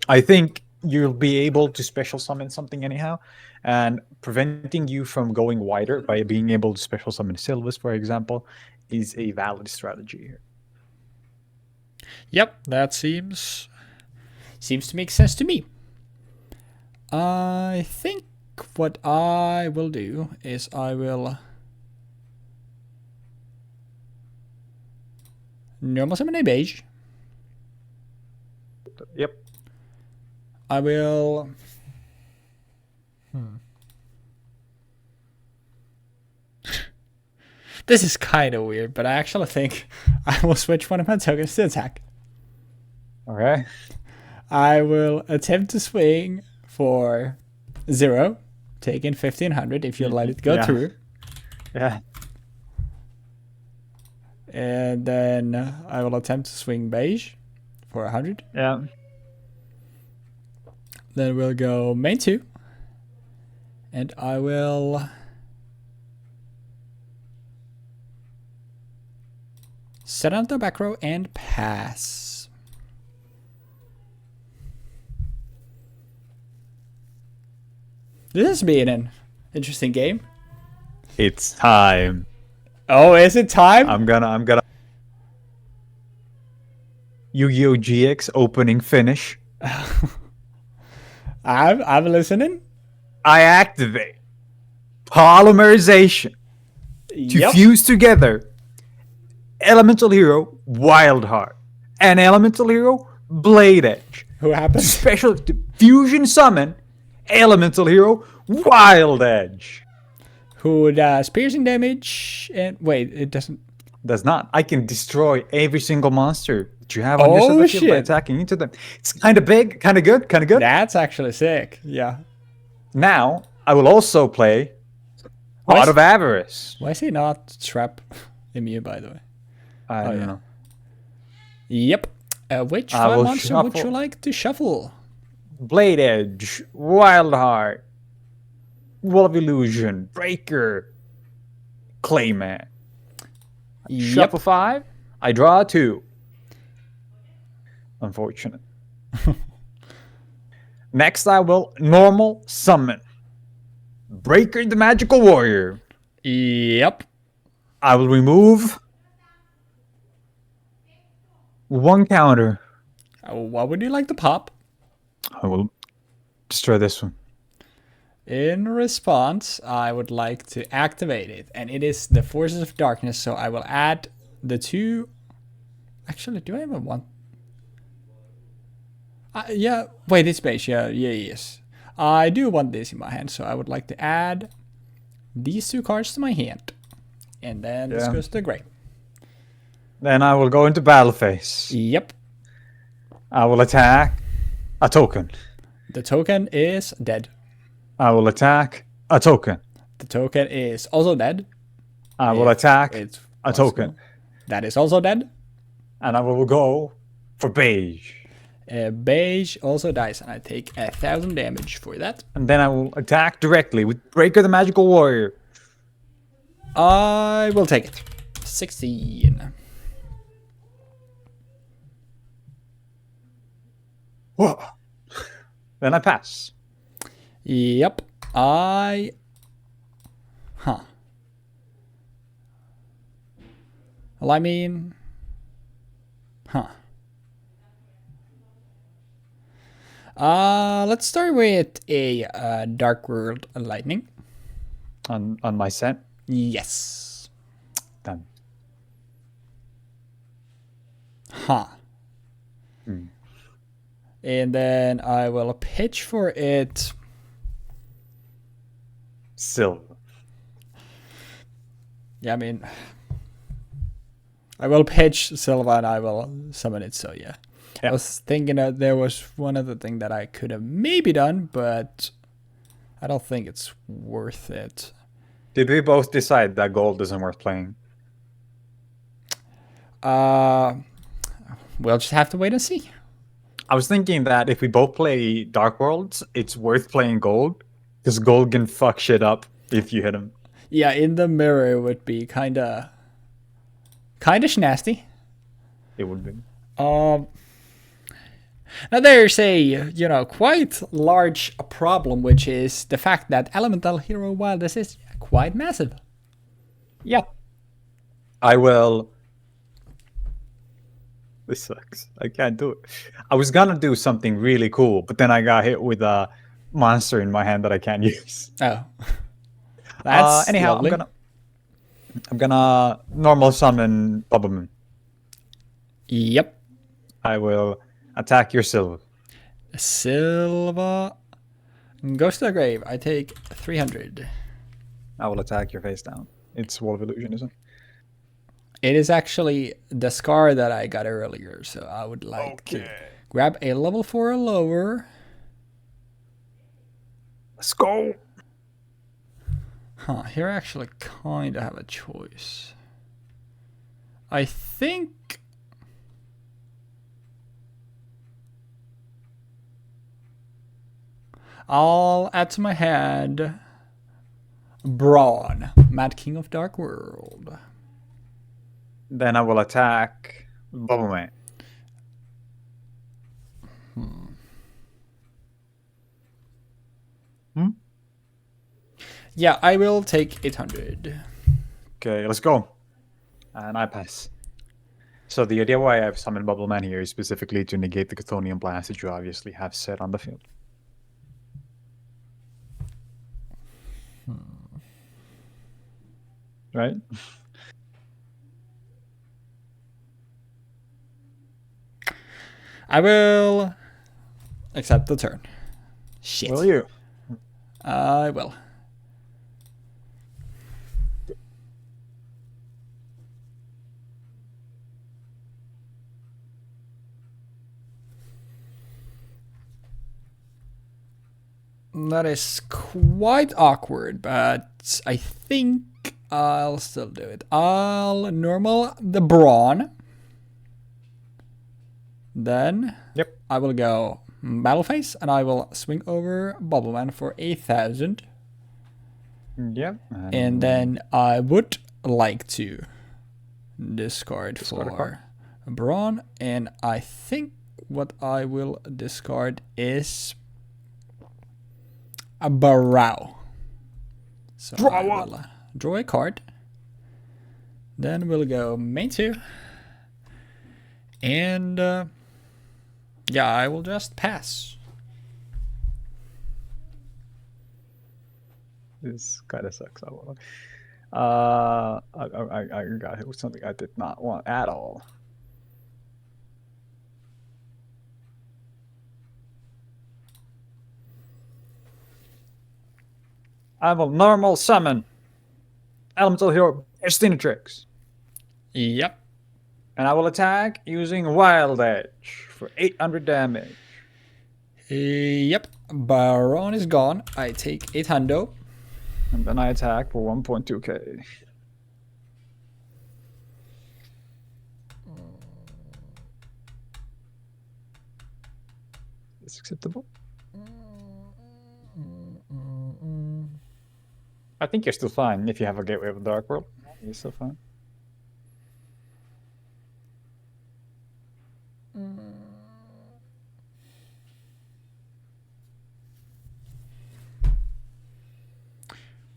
I think you'll be able to special summon something anyhow, and preventing you from going wider by being able to special summon Sylvis, for example, is a valid strategy here. Yep, that seems to make sense to me. I think what I will do is I will normal summon a beige. Yep. I will This is kind of weird, but I actually think I will switch one of my tokens to attack. Okay. I will attempt to swing for 0, taking 1500 if you let it go through. Yeah. And then I will attempt to swing beige for 100. Yeah. Then we'll go main 2. And I will set on the back row and pass. This has been an interesting game. It's time. Oh, is it time? I'm gonna Yu-Gi-Oh! GX opening finish. I'm listening. I activate Polymerization to fuse together Elemental Hero Wild Heart and Elemental Hero Blade Edge. Who happens? Special fusion summon Elemental Hero Wild Edge. Who does piercing damage and wait, it doesn't. Does not. I can destroy every single monster that you have on your field by attacking into them. It's kind of big, kind of good, kind of good. That's actually sick. Yeah. Now I will also play Heart of Avarice. Why is he not trap immune, by the way? I don't know. Yep. Which 5 monster would you like to shuffle? Blade Edge, Wild Heart, Wall of Illusion, Breaker, Clayman. Shuffle 5. I draw 2. Unfortunate. Next, I will normal summon Breaker the Magical Warrior. Yep. I will remove 1 counter. What would you like to pop? I will destroy this one. In response, I would like to activate it, and it is the Forces of Darkness, so I will add the 2... Actually, do I even want... yeah, wait, it's beige. Yeah, yes. I do want this in my hand, so I would like to add these 2 cards to my hand. And then this goes to the grave. Then I will go into battle phase. Yep. I will attack a token. The token is dead. I will attack a token. The token is also dead. I will attack a token. That is also dead. And I will go for beige. Beige also dies, and I take 1000 damage for that. And then I will attack directly with Breaker the Magical Warrior. I will take it. 16. Whoa. Then I pass. Yep. Huh. Well, I mean... Huh. Let's start with a Dark World Lightning. On my set? Yes. Done. Huh. And then I will pitch for it. Silver. Yeah, I mean... I will pitch Silva and I will summon it, so yeah. I was thinking that there was one other thing that I could have maybe done, but I don't think it's worth it. Did we both decide that gold isn't worth playing? We'll just have to wait and see. I was thinking that if we both play Dark Worlds, it's worth playing gold, because gold can fuck shit up if you hit him. Yeah, in the mirror it would be kinda nasty. It would be. Now there's a, quite large problem, which is the fact that Elemental Hero Wildest is quite massive. Yeah. I will... This sucks. I can't do it. I was gonna do something really cool, but then I got hit with a monster in my hand that I can't use. Oh. That's anyhow, lovely. I'm gonna normal summon Bubble Moon. Yep. I will attack your Silva. Silva goes to the grave. I take 300. I will attack your face down. It's Wall of Illusion, isn't it? It is actually the scar that I got earlier, so I would like to grab a level 4 or lower. Let's go. Huh, here I actually kind of have a choice. I think... I'll add to my hand Brawn, Mad King of Dark World. Then I will attack Bubble Man. Yeah, I will take 800. Okay, let's go. And I pass. So the idea why I've summoned Bubble Man here is specifically to negate the Chthonian Blast that you obviously have set on the field. Right? I will accept the turn. Shit. Will you? I will. That is quite awkward, but I think I'll still do it. I'll normal the Brawn. Then I will go Battle Phase, and I will swing over Bobbleman for 8,000. Yep. And then I would like to discard for Brawn, and I think what I will discard is a Barrow. So I will draw a card. Then we'll go main 2. And yeah, I will just pass. This kind of sucks. I got hit with something I did not want at all. I will normal summon Elemental Hero Tricks. Yep. And I will attack using Wild Edge for 800 damage. Yep. Baron is gone. I take 800. And then I attack for 1.2k. It's acceptable. I think you're still fine if you have a Gateway of the Dark World. You're still fine.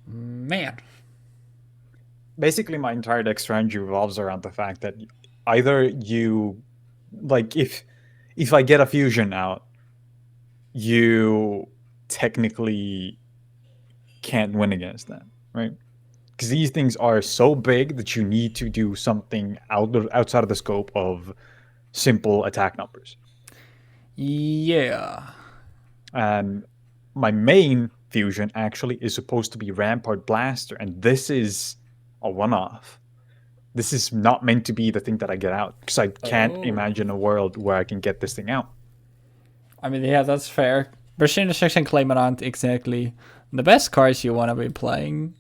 Man. Basically, my entire deck strategy revolves around the fact that either you, like, if I get a fusion out, you technically can't win against that, right? Because these things are so big that you need to do something outside of the scope of simple attack numbers. Yeah. And my main fusion actually is supposed to be Rampart Blaster, and this is a one-off. This is not meant to be the thing that I get out, because I can't imagine a world where I can get this thing out. I mean, yeah, that's fair. Machine Destruction Claimant aren't exactly the best cards you want to be playing.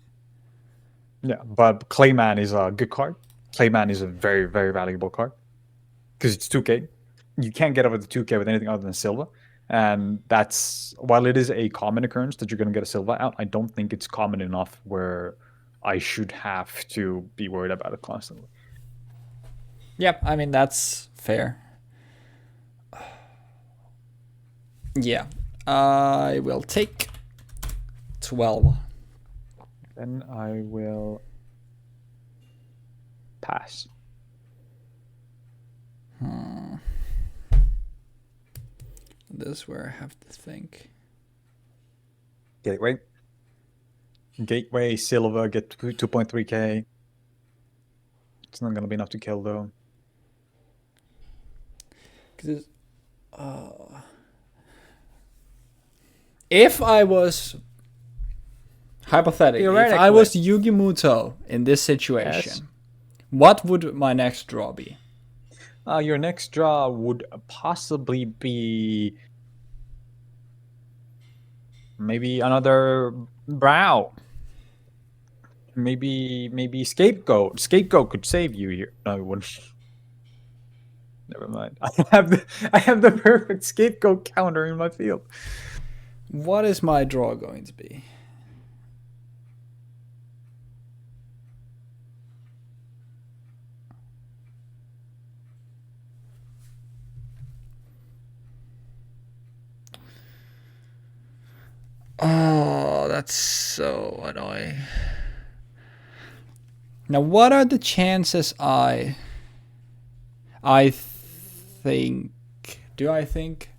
Yeah, but Clayman is a good card. Clayman is a very, very valuable card, because it's 2k. You can't get over the 2k with anything other than Silva. And that's, while it is a common occurrence that you're going to get a Silva out, I don't think it's common enough where I should have to be worried about it constantly. Yep, I mean, that's fair. Yeah, I will take 12. Then I will pass. This is where I have to think. Gateway. Gateway, Silva, get 2.3k. It's not going to be enough to kill, though. Because if I was, hypothetically, if I was Yugi Muto in this situation, What would my next draw be? Your next draw would possibly be maybe another brow. Maybe scapegoat. Scapegoat could save you here. No, it wouldn't. Never mind. I have the perfect scapegoat counter in my field. What is my draw going to be? Oh, that's so annoying. Now, what are the chances I think... Do I think?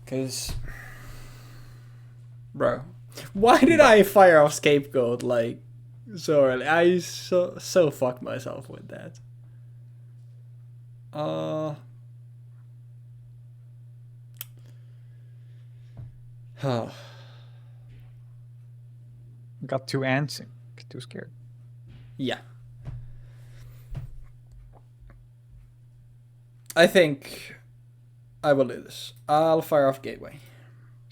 Because... Bro. Why did I fire off Scapegoat, like, so early? I so fucked myself with that. Oh. Got too antsy. Too scared. Yeah. I think I will do this. I'll fire off Gateway.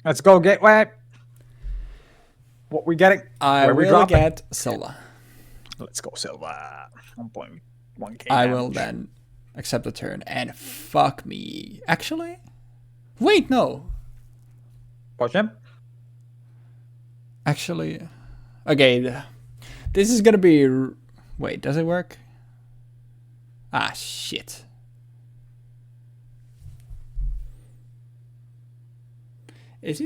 Let's go, Gateway. What we getting? I will get Silva. Let's go, Silva. 1.1k. I will then accept the turn and fuck me. Actually? Wait, no. Watch him. Actually, okay. This is gonna be... Wait, does it work? Ah, shit. Is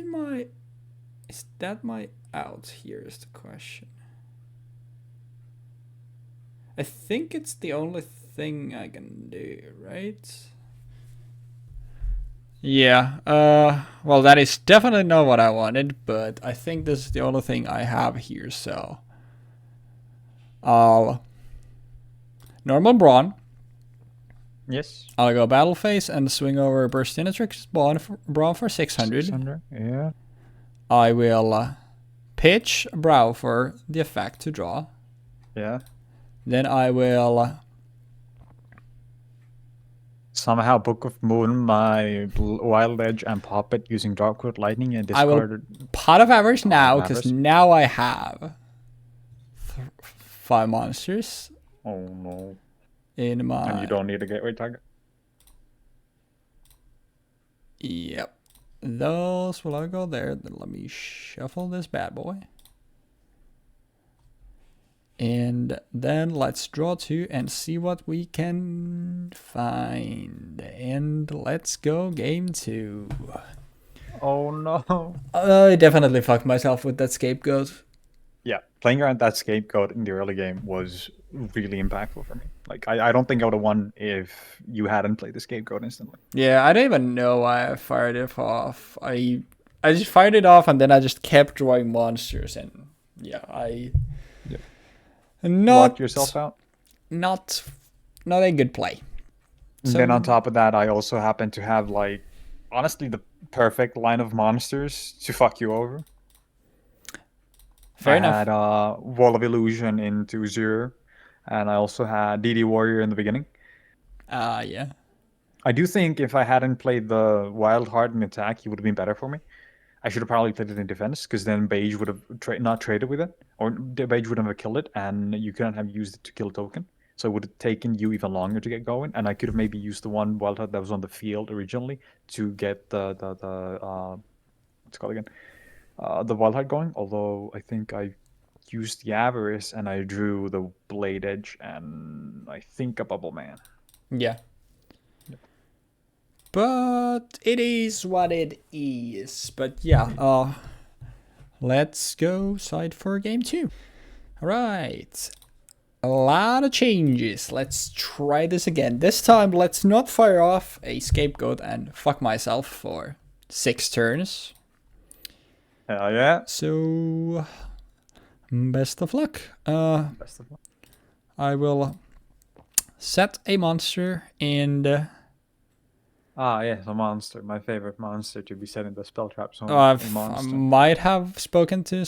that my out here is the question. I think it's the only thing I can do, right? Yeah, well, that is definitely not what I wanted, but I think this is the only thing I have here, so I'll normal Brawn. Yes. I'll go battle phase and swing over Burstinatrix Brawn for 600. 600, yeah. I will pitch Brow for the effect to draw. Yeah. Then I will somehow Book of Moon my Wild Edge and pop it using Darkwood Lightning and discard. I will Pot of Avarice now, because now I have 5 monsters. Oh no. In my... And you don't need a gateway target? Yep. Those will all go there. Then let me shuffle this bad boy. And then let's draw 2 and see what we can find. And let's go game 2. Oh no. I definitely fucked myself with that scapegoat. Yeah, playing around that scapegoat in the early game was really impactful for me. Like, I don't think I would have won if you hadn't played the scapegoat instantly. Yeah, I don't even know why I fired it off. I just fired it off and then I just kept drawing monsters, and yeah, Locked yourself out? Not a good play. And then on top of that, I also happen to have, like, honestly, the perfect line of monsters to fuck you over. Fair enough. I had Wall of Illusion into 0, and I also had DD Warrior in the beginning. Yeah. I do think if I hadn't played the Wild Heart in attack, he would have been better for me. I should have probably played it in defense, because then Beige would have not traded with it, or Beige would have killed it, and you couldn't have used it to kill a token. So it would have taken you even longer to get going, and I could have maybe used the one Wild Heart that was on the field originally to get the what's it called again? The Wild Heart going, although I think I used the Avarice and I drew the Blade Edge and I think a Bubble Man. Yeah. Yep. But it is what it is. But yeah, let's go side for game 2. All right. A lot of changes. Let's try this again. This time, let's not fire off a scapegoat and fuck myself for 6 turns. Hell yeah. So, best of luck. Best of luck. I will set a monster and Ah, yes, a monster. My favorite monster to be set in the spell trap zone. A I monster. might have spoken to.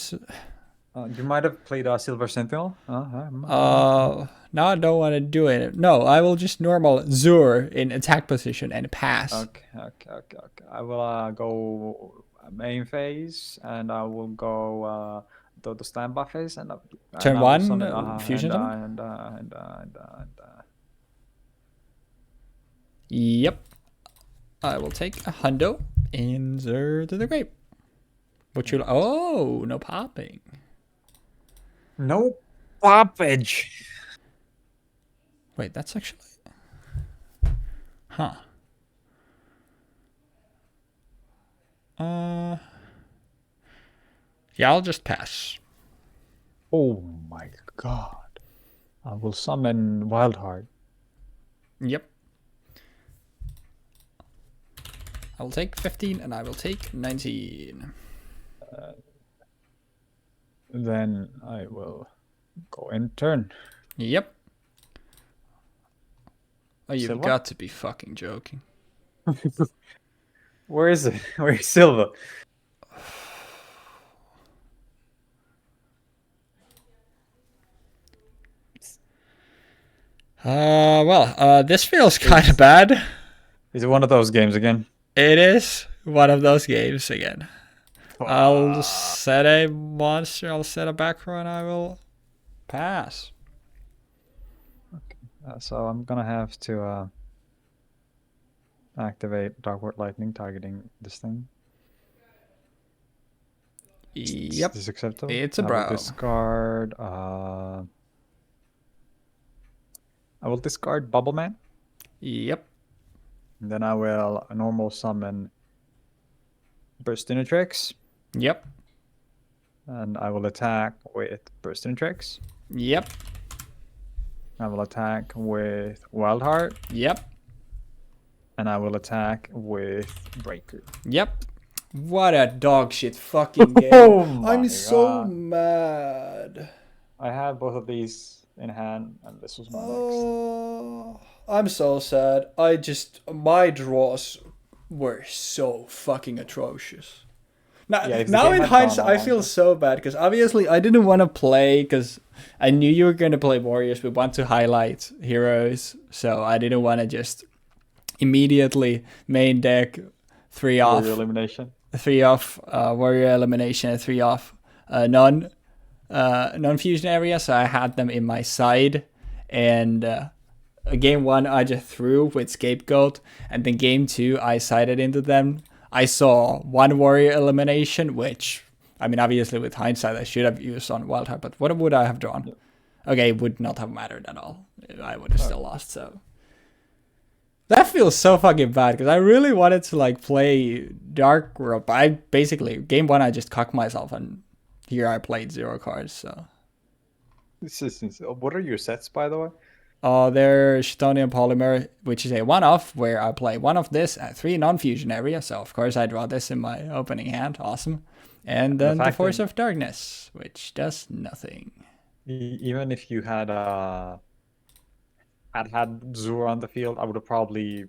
You might have played Silver Sentinel. Now I don't want to do it. No, I will just normal Zur in attack position and pass. Okay. I will go main phase, and I will go the standby phase, and Turn I will one, summon fusion summon. and Yep. I will take a hundo and Zur to the grave. What you? Oh, no popping. no poppage. Wait, that's actually. Huh. Yeah, I'll just pass. Oh my god! I will summon Wildheart. Yep. I will take 15 and I will take 19. Then I will go in turn. Yep. Oh, you've Silva? got to be fucking joking. Where is it? Where is Silva? This feels kind of bad. Is it one of those games again? It is one of those games again. I'll Fuck. set a monster, I'll set a back row, and I will pass. Okay. So I'm gonna have to activate Darkwood Lightning targeting this thing. Yep. Is this acceptable? It's a I will bro. discard. I will discard Bubble Man. Yep. And then I will normal summon Burstinatrix. Yep. And I will attack with Burstinatrix. Yep. I will attack with Wildheart. Yep. And I will attack with Breaker. Yep. What a dog shit fucking game. Oh my I'm so God. mad. I have both of these in hand, and this was my next. Oh, I'm so sad. My draws were so fucking atrocious. Now, Yeah, if the now game in had gone hindsight, I on feel longer. so bad because obviously I didn't want to play because I knew you were going to play Warriors. We want to highlight heroes, so I didn't want to just immediately main deck three Warrior off, elimination. Warrior elimination, and three off non-fusion area. So I had them in my side, and game one I just threw with scapegoat, and then game two I sided into them. I saw one warrior elimination, which I mean obviously with hindsight I should have used on Wildheart, but what would I have drawn? Yep. Okay, it would not have mattered at all. I would have still lost. So that feels so fucking bad because I really wanted to like play Dark World, but I basically game one I just cocked myself, and here I played 0 cards. So What are your sets, by the way? there's Shtonian Polymer, which is a one-off where I play one of this at 3 non-fusion area. So of course I draw this in my opening hand. Awesome. And then the Force of Darkness, which does nothing. Even if you had Zur on the field, I would have probably,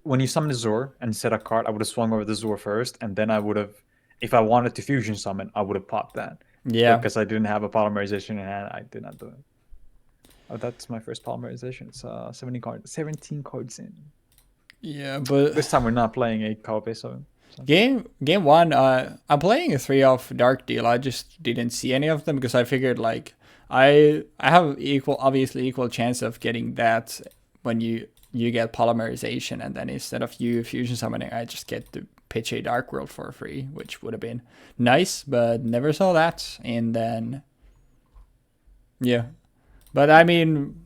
when you summon Zur and set a card, I would have swung over the Zur first, and then I would have, if I wanted to fusion summon, I would have popped that. Yeah. Because I didn't have a polymerization in hand, I did not do it. Oh, that's my first polymerization. It's 17 cards in. Yeah, but this time we're not playing a copy, so. Game one, I'm playing a 3 off Dark Deal. I just didn't see any of them because I figured like I have obviously equal chance of getting that when you get polymerization, and then instead of you fusion summoning, I just get to pitch a Dark World for free, which would have been nice, but never saw that. And then yeah, but I mean,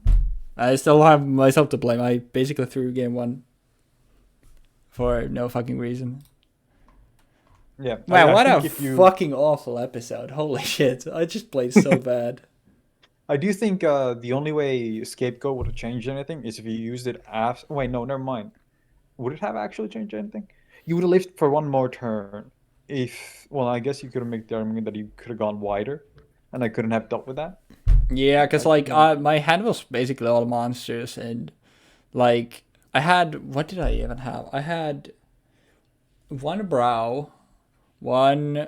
I still have myself to blame. I basically threw game one for no fucking reason. Yeah. Man, what a fucking awful episode. Holy shit. I just played so bad. I do think the only way Scapegoat would have changed anything is if you used it after. Wait, no, never mind. Would it have actually changed anything? You would have lived for one more turn. Well, I guess you could have made the argument that you could have gone wider, and I couldn't have dealt with that. Yeah, because like my hand was basically all monsters, and like I had, what did I even have? I had one brow, one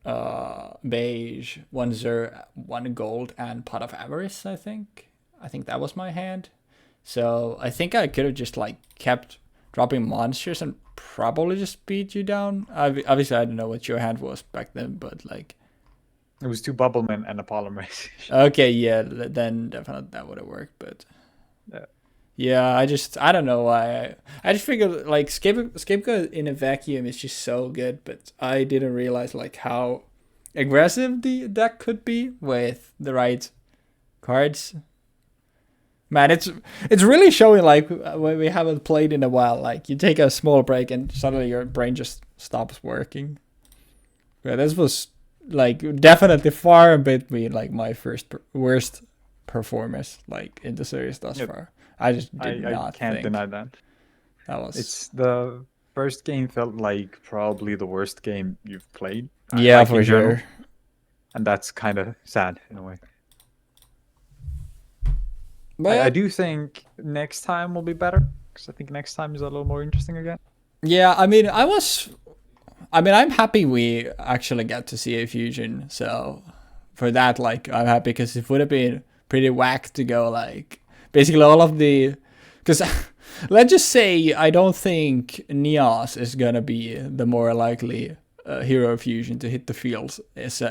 beige, one zer, one gold, and pot of avarice. I think. I think that was my hand. So I think I could have just like kept dropping monsters and probably just beat you down. Obviously, I don't know what your hand was back then, but like. It was 2 bubblemen and a polymerization. Okay, yeah, then definitely that would have worked, but. Yeah. Yeah, I don't know why. I just figured like scapegoat in a vacuum is just so good, but I didn't realize like how aggressive the deck could be with the right cards. Man, it's really showing like when we haven't played in a while. Like you take a small break and suddenly your brain just stops working. Yeah, this was like definitely far between like my worst performance like in the series thus far. I just did not I can't think deny that. that was. It's the first game felt like probably the worst game you've played. Yeah, like for in general. sure. And that's kind of sad in a way. But I do think next time will be better because I think next time is a little more interesting again. yeah, I mean, I'm happy we actually got to see a fusion. So for that, like, I'm happy because it would have been pretty whack to go like basically all of the, because let's just say I don't think Neos is gonna be the more likely hero fusion to hit the fields,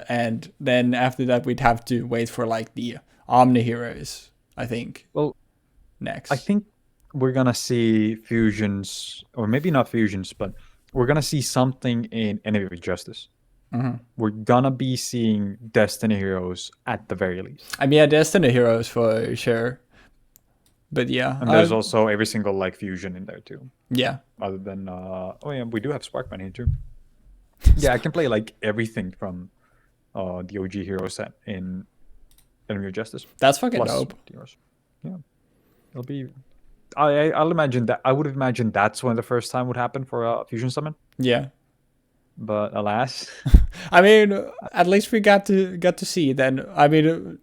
and then after that we'd have to wait for like the Omni heroes. I think. Well, next. I think we're gonna see fusions, or maybe not fusions, but we're gonna see something in Enemy of Justice. Mm-hmm. We're gonna be seeing Destiny heroes at the very least. I mean, yeah, Destiny heroes for sure. But yeah, and there's also every single like fusion in there too. Yeah. Other than oh yeah, we do have Sparkman here too. Yeah, I can play like everything from the OG hero set in Enemy of Justice. That's fucking dope. Heroes. Yeah, it'll be. I'll imagine that. I would imagine that's when the first time would happen for a fusion summon. Yeah. But alas. I mean, at least we got to see. Then I mean,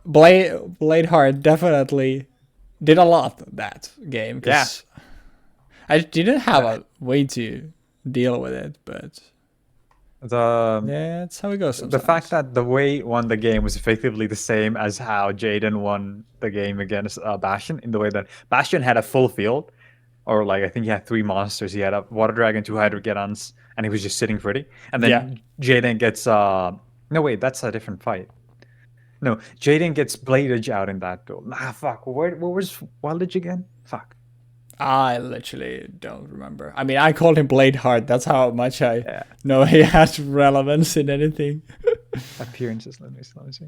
Bladeheart definitely did a lot that game. Yeah. I didn't have a way to deal with it, but yeah, that's how it goes sometimes. The fact that the way it won the game was effectively the same as how Jaden won the game against Bastion, in the way that Bastion had a full field, or like I think he had 3 monsters. He had a Water Dragon, 2 Hydrogeddons, and he was just sitting pretty. And then Jaden gets no wait, that's a different fight. No, Jaden gets Blade Edge out in that duel. Nah, fuck. Where was Wild Edge again? Fuck. I literally don't remember. I mean, I called him Bladeheart. That's how much I know he has relevance in anything. Appearances, let me see.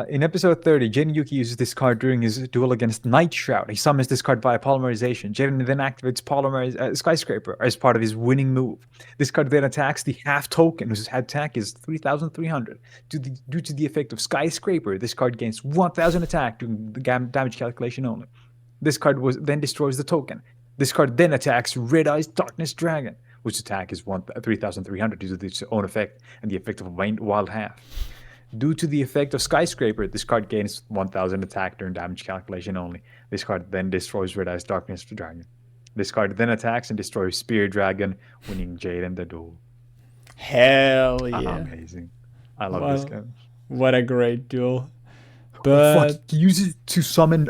In episode 30, Jaden Yuki uses this card during his duel against Night Shroud. He summons this card via Polymerization. Jaden then activates Skyscraper as part of his winning move. This card then attacks the half token, whose attack is 3,300. Due to the effect of Skyscraper, this card gains 1,000 attack during the damage calculation only. This card then destroys the token. This card then attacks Red Eyes Darkness Dragon, which attack is 3,300 due to its own effect and the effect of Wild Half. Due to the effect of Skyscraper, this card gains 1,000 attack during damage calculation only. This card then destroys Red Eyes Darkness Dragon. This card then attacks and destroys Spear Dragon, winning Jaden the duel. Hell yeah. Amazing. I love this game. What a great duel. But fuck, he uses it to summon...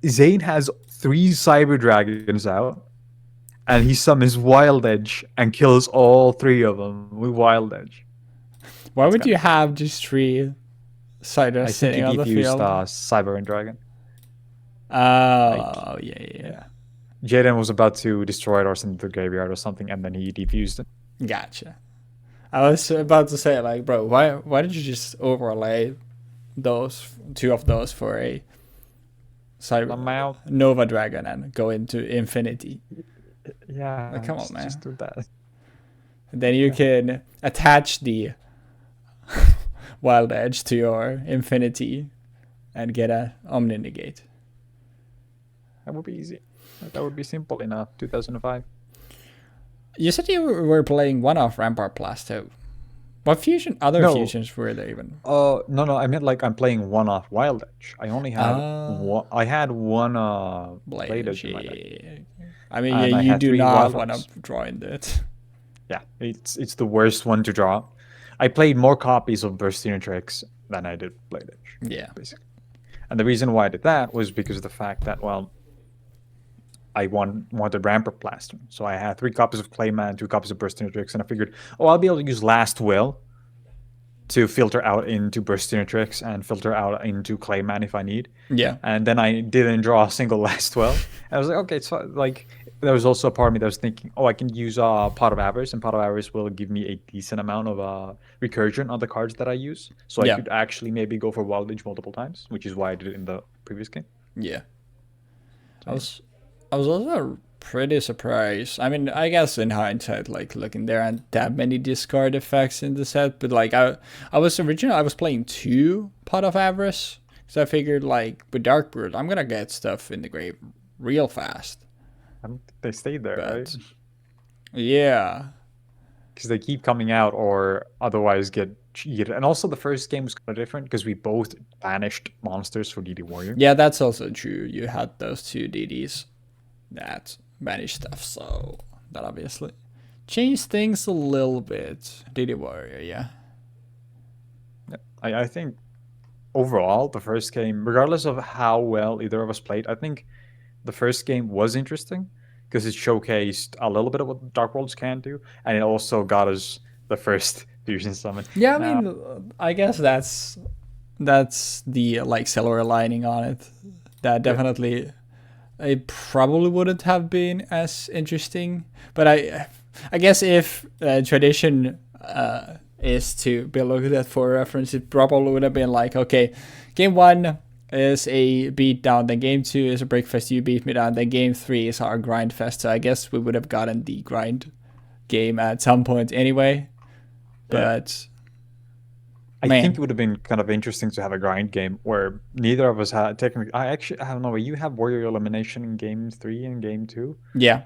Zane has 3 Cyber Dragons out, and he summons Wild Edge and kills all 3 of them with Wild Edge. Why would you have just 3 Cydras sitting on the field? Cyber and Dragon. Oh, yeah. Jaden was about to destroy it or send it to the graveyard or something, and then he defused it. Gotcha. I was about to say, like, bro, why did you just overlay those 2 of those for a Cyber Nova Dragon and go into Infinity? Yeah. Like, come on, man. Just do that. And then you can attach the Wild Edge to your Infinity and get a Omni Negate. That would be easy. That would be simple enough. 2005. You said you were playing one of Rampart Blast too. What fusion? Other No, fusions were there even? no. I meant like I'm playing one off Wild Edge. I only had one. I had one Blade Blade. Edge in my deck, Yeah. I mean, yeah, and I you had do 3 not Wild want to Ones. draw in that. Yeah, it's the worst one to draw. I played more copies of Burstina Tricks than I did Blade Edge, Yeah. basically. And the reason why I did that was because of the fact that, well, I wanted Rampart Blaster. So I had 3 copies of Clayman, 2 copies of Burstina Tricks, and I figured, oh, I'll be able to use Last Will to filter out into Burstina Tricks and filter out into Clayman if I need. Yeah. And then I didn't draw a single Last Will. And I was like, okay, so like there was also a part of me that was thinking, oh, I can use Pot of Avarice, and Pot of Avarice will give me a decent amount of recursion on the cards that I use. So I Yeah. could actually maybe go for Wild Edge multiple times, which is why I did it in the previous game. Yeah. So, I was also pretty surprised. I mean, I guess in hindsight, like looking, there aren't that many discard effects in the set, but like I was playing 2 Pot of Avarice, so I figured like with Darkbird, I'm gonna get stuff in the grave real fast. I don't think they stayed there, But right? yeah, Because they keep coming out or otherwise get cheated. And also the first game was kind of different because we both banished monsters for DD Warrior. yeah, that's also true. You had those 2 DDs that banished stuff, so that obviously changed things a little bit. DD Warrior, yeah. I think overall, the first game, regardless of how well either of us played, I think the first game was interesting because it showcased a little bit of what Dark Worlds can do, and it also got us the first fusion summon. Yeah, I Now, mean, I guess that's the like silver lining on it. That definitely it probably wouldn't have been as interesting, but I guess if tradition is to be looked at for reference, it probably would have been like, okay, game 1 is a beat down, then game 2 is a breakfast, you beat me down, then game 3 is our grind fest. So I guess we would have gotten the grind game at some point anyway. But I think it would have been kind of interesting to have a grind game where neither of us had technically. I don't know. You have warrior elimination in game 3 and game 2. Yeah.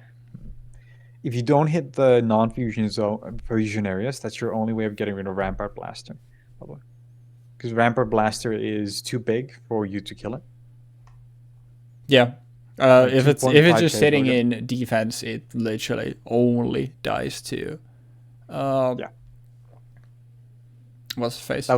If you don't hit the non-fusion zone fusion areas, that's your only way of getting rid of Rampart Blaster, probably. Because Rampart Blaster is too big for you to kill it. Yeah. If it's just sitting target. in defense, it literally only dies to Yeah. What's his face? That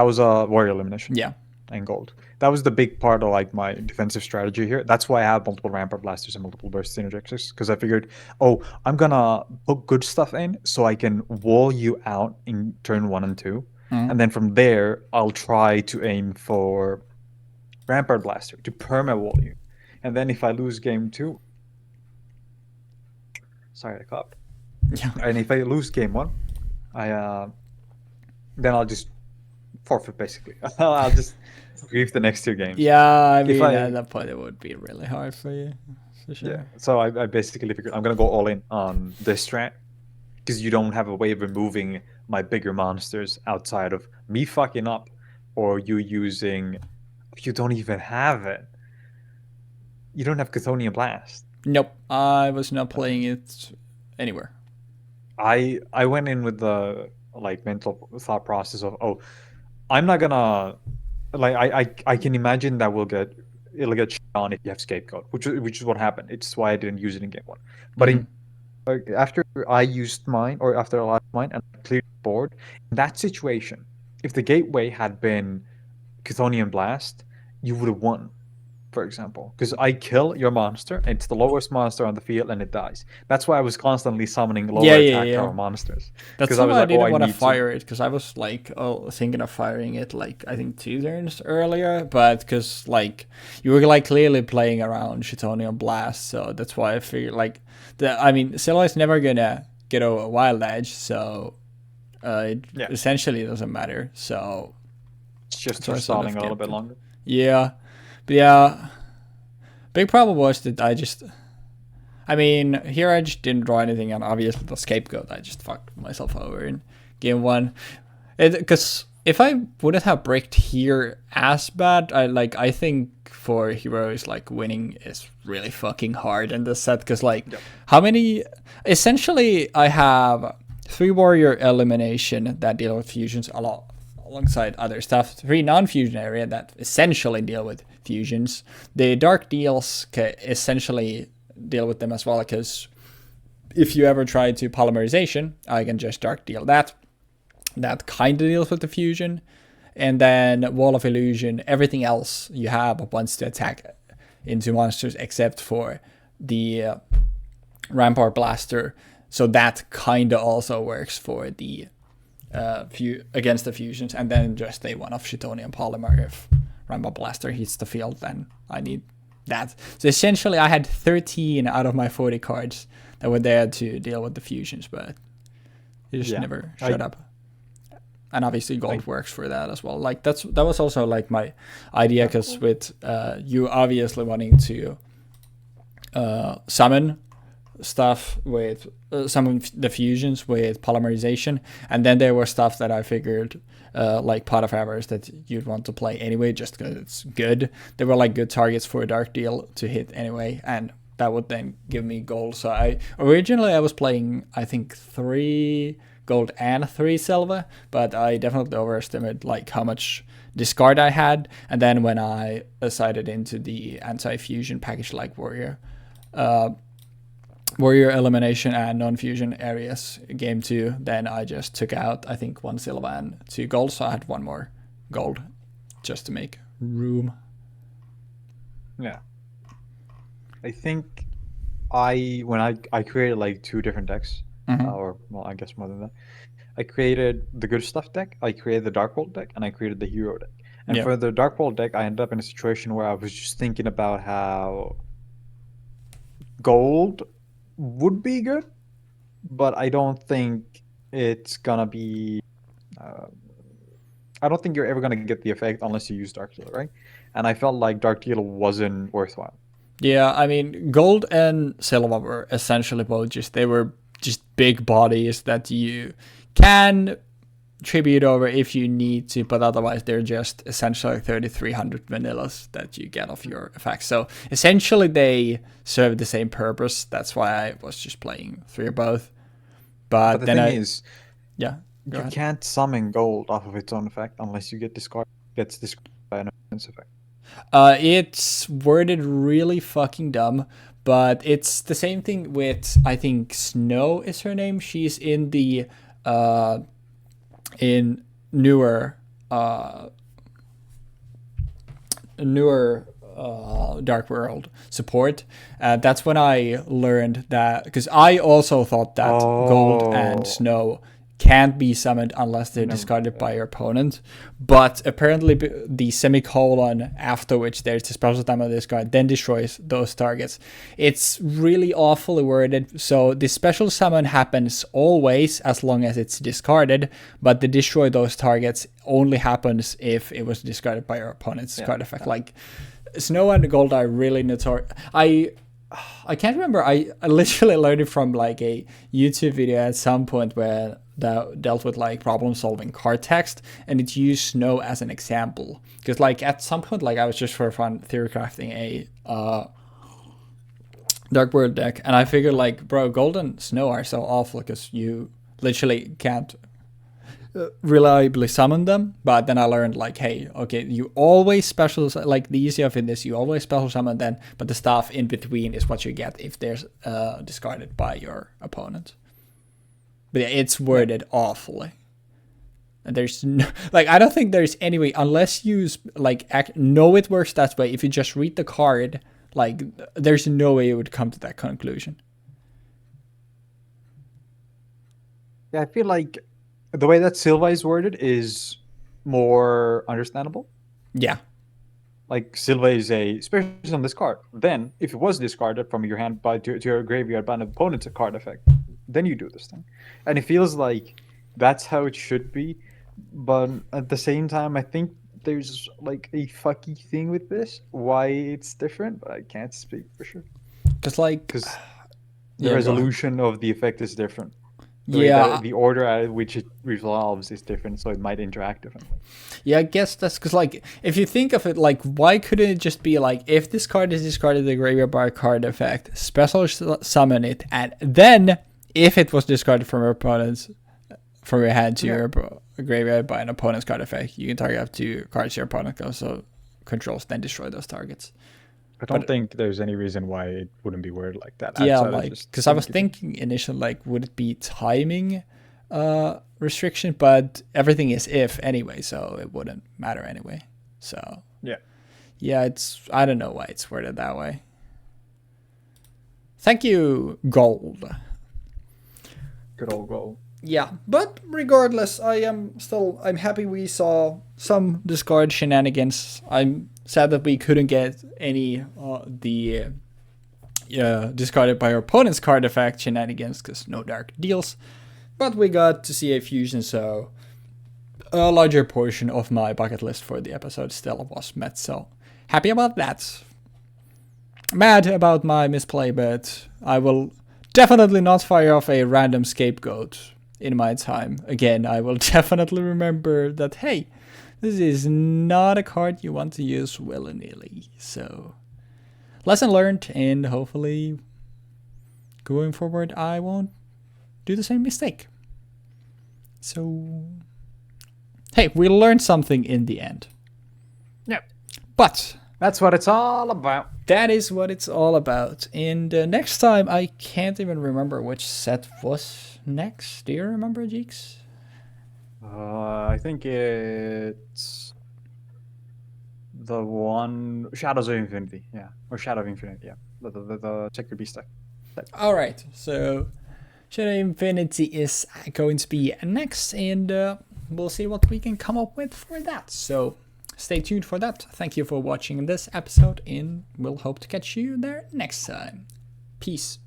was a warrior elimination. Yeah. And gold. That was the big part of like my defensive strategy here. That's why I have multiple Rampart Blasters and multiple Burst Synergexes, because I figured, oh, I'm gonna put good stuff in so I can wall you out in turn 1 and 2. And then from there, I'll try to aim for Rampart Blaster to perma wall you. And then if I lose game 2, sorry, I coughed. Yeah. And if I lose game 1, then I'll just forfeit basically. I'll just grief the next 2 games. Yeah, I mean, at that point it would be really hard for you, for sure. Yeah, so I basically figured I'm gonna go all in on this strat because you don't have a way of removing my bigger monsters outside of me fucking up or you using. You don't even have it. You don't have Chthonian Blast. Nope, I was not playing it anywhere. I went in with the like mental thought process of, oh, I'm not gonna like I can imagine that it'll get shit on if you have Scapegoat, which is what happened. It's why I didn't use it in game 1. But after I used mine, or after I lost mine and cleared the board, in that situation, if the gateway had been Chthonian Blast, you would have won, for example. Because I kill your monster, and it's the lowest monster on the field, and it dies. That's why I was constantly summoning lower attack tower monsters. That's why I didn't want to fire it, because I was like, thinking of firing it like I think 2 turns earlier, but because like you were like clearly playing around Chthonian Blast, so that's why I figured like I mean, Scylla is never gonna get a Wild Edge, so it essentially doesn't matter. So it's just for stalling a little bit longer. Yeah, but yeah, big problem was that I mean, here I just didn't draw anything, and obviously the Scapegoat, I just fucked myself over in game 1. Because if I wouldn't have bricked here as bad, I think for heroes, like winning is really fucking hard in this set. Because how many? Essentially, I have 3 warrior elimination that deal with fusions a lot alongside other stuff. 3 non-fusion area that essentially deal with fusions. The dark deals essentially deal with them as well, because if you ever try to polymerization, I can just dark deal that. That kind of deals with the fusion. And then Wall of Illusion, everything else you have wants to attack into monsters except for the Rampart Blaster. So that kind of also works for the against the fusions. And then just a one-off Chitonian Polymer. If Rampart Blaster hits the field, then I need that. So essentially I had 13 out of my 40 cards that were there to deal with the fusions, but it just never showed up. And obviously gold works for that as well. Like that was also like my idea, because with you obviously wanting to summon stuff with summon the fusions with polymerization, and then there were stuff that I figured like Pot of Avarice that you'd want to play anyway just because it's good. They were like good targets for a dark deal to hit anyway, and that would then give me gold. So I was playing I think 3 gold and 3 silver, but I definitely overestimated like how much discard I had. And then when I decided into the anti-fusion package like warrior elimination and non-fusion areas game 2, then I just took out I think 1 silver and 2 gold, so I had 1 more gold just to make room. Yeah, I think when I created like 2 different decks. Or, well, I guess more than that. I created the good stuff deck, I created the Dark World deck, and I created the hero deck. And for the Dark World deck, I ended up in a situation where I was just thinking about how gold would be good, but I don't think it's gonna be... I don't think you're ever gonna get the effect unless you use Dark Deal, right? And I felt like Dark Deal wasn't worthwhile. Yeah, I mean, gold and silver were essentially both just big bodies that you can tribute over if you need to, but otherwise they're just essentially 3,300 vanillas that you get off your effects. So essentially they serve the same purpose. That's why I was just playing 3 or both. But the then thing is, you can't summon gold off of its own effect unless you gets discarded by an offense effect. It's worded really fucking dumb, but it's the same thing with, I think Snow is her name. She's in the in newer Dark World support. That's when I learned that, because I also thought that gold and Snow can't be summoned unless they're discarded by your opponent. But apparently the semicolon after which there's a special time of discard then destroys those targets. It's really awfully worded. So the special summon happens always as long as it's discarded, but the destroy those targets only happens if it was discarded by your opponent's card effect. Like Snow and Gold are really notorious. I can't remember. I literally learned it from like a YouTube video at some point where that dealt with like problem solving card text, and it used Snow as an example. Because like at some point, like I was just for fun theory crafting a Dark World deck, and I figured like, bro, Gold and Snow are so awful because you literally can't reliably summon them. But then I learned like, hey, okay, you always special, like the easy of it is you always special summon them, but the stuff in between is what you get if there's discarded by your opponent. But yeah, it's worded awfully. And there's no, like, I don't think there's any way, unless you like know it works that way. If you just read the card, like there's no way you would come to that conclusion. Yeah, I feel like the way that Silva is worded is more understandable. Yeah. Like Silva is a special on this card. Then, if it was discarded from your hand to your graveyard by an opponent's card effect, then you do this thing. And it feels like that's how it should be. But at the same time, I think there's like a fucky thing with this. Why it's different, but I can't speak for sure. Because the resolution of the effect is different. The order at which it resolves is different, so it might interact differently. Yeah, I guess that's because, like, if you think of it, like, why couldn't it just be like, if this card is discarded the graveyard by a card effect, special summon it, and then if it was discarded from your opponent's from your hand to your graveyard by an opponent's card effect. You can target up to cards your opponent also controls, then destroy those targets. I don't think there's any reason why it wouldn't be worded like that. Yeah, like, because I was thinking initially, like, would it be timing restriction? But everything is if anyway, so it wouldn't matter anyway. So yeah, I don't know why it's worded that way. Thank you, Gold. Good old Gold. Yeah, but regardless, I'm happy we saw some discard shenanigans. I'm sad that we couldn't get any discarded by our opponent's card effect shenanigans because no dark deals. But we got to see a fusion, so a larger portion of my bucket list for the episode still was met. So happy about that. Mad about my misplay, but I will definitely not fire off a random scapegoat in my time. Again, I will definitely remember that, hey, this is not a card you want to use willy-nilly. So, lesson learned, and hopefully going forward I won't do the same mistake. So, hey, we learned something in the end. Yep. But that's what it's all about. That is what it's all about. And next time, I can't even remember which set was next. Do you remember, Jeexx? I think it's the one Shadows of Infinity, yeah, or Shadow of Infinity, yeah, the Checkered Beast deck. All right, so Shadow of Infinity is going to be next, and we'll see what we can come up with for that. So stay tuned for that. Thank you for watching this episode, and we'll hope to catch you there next time. Peace.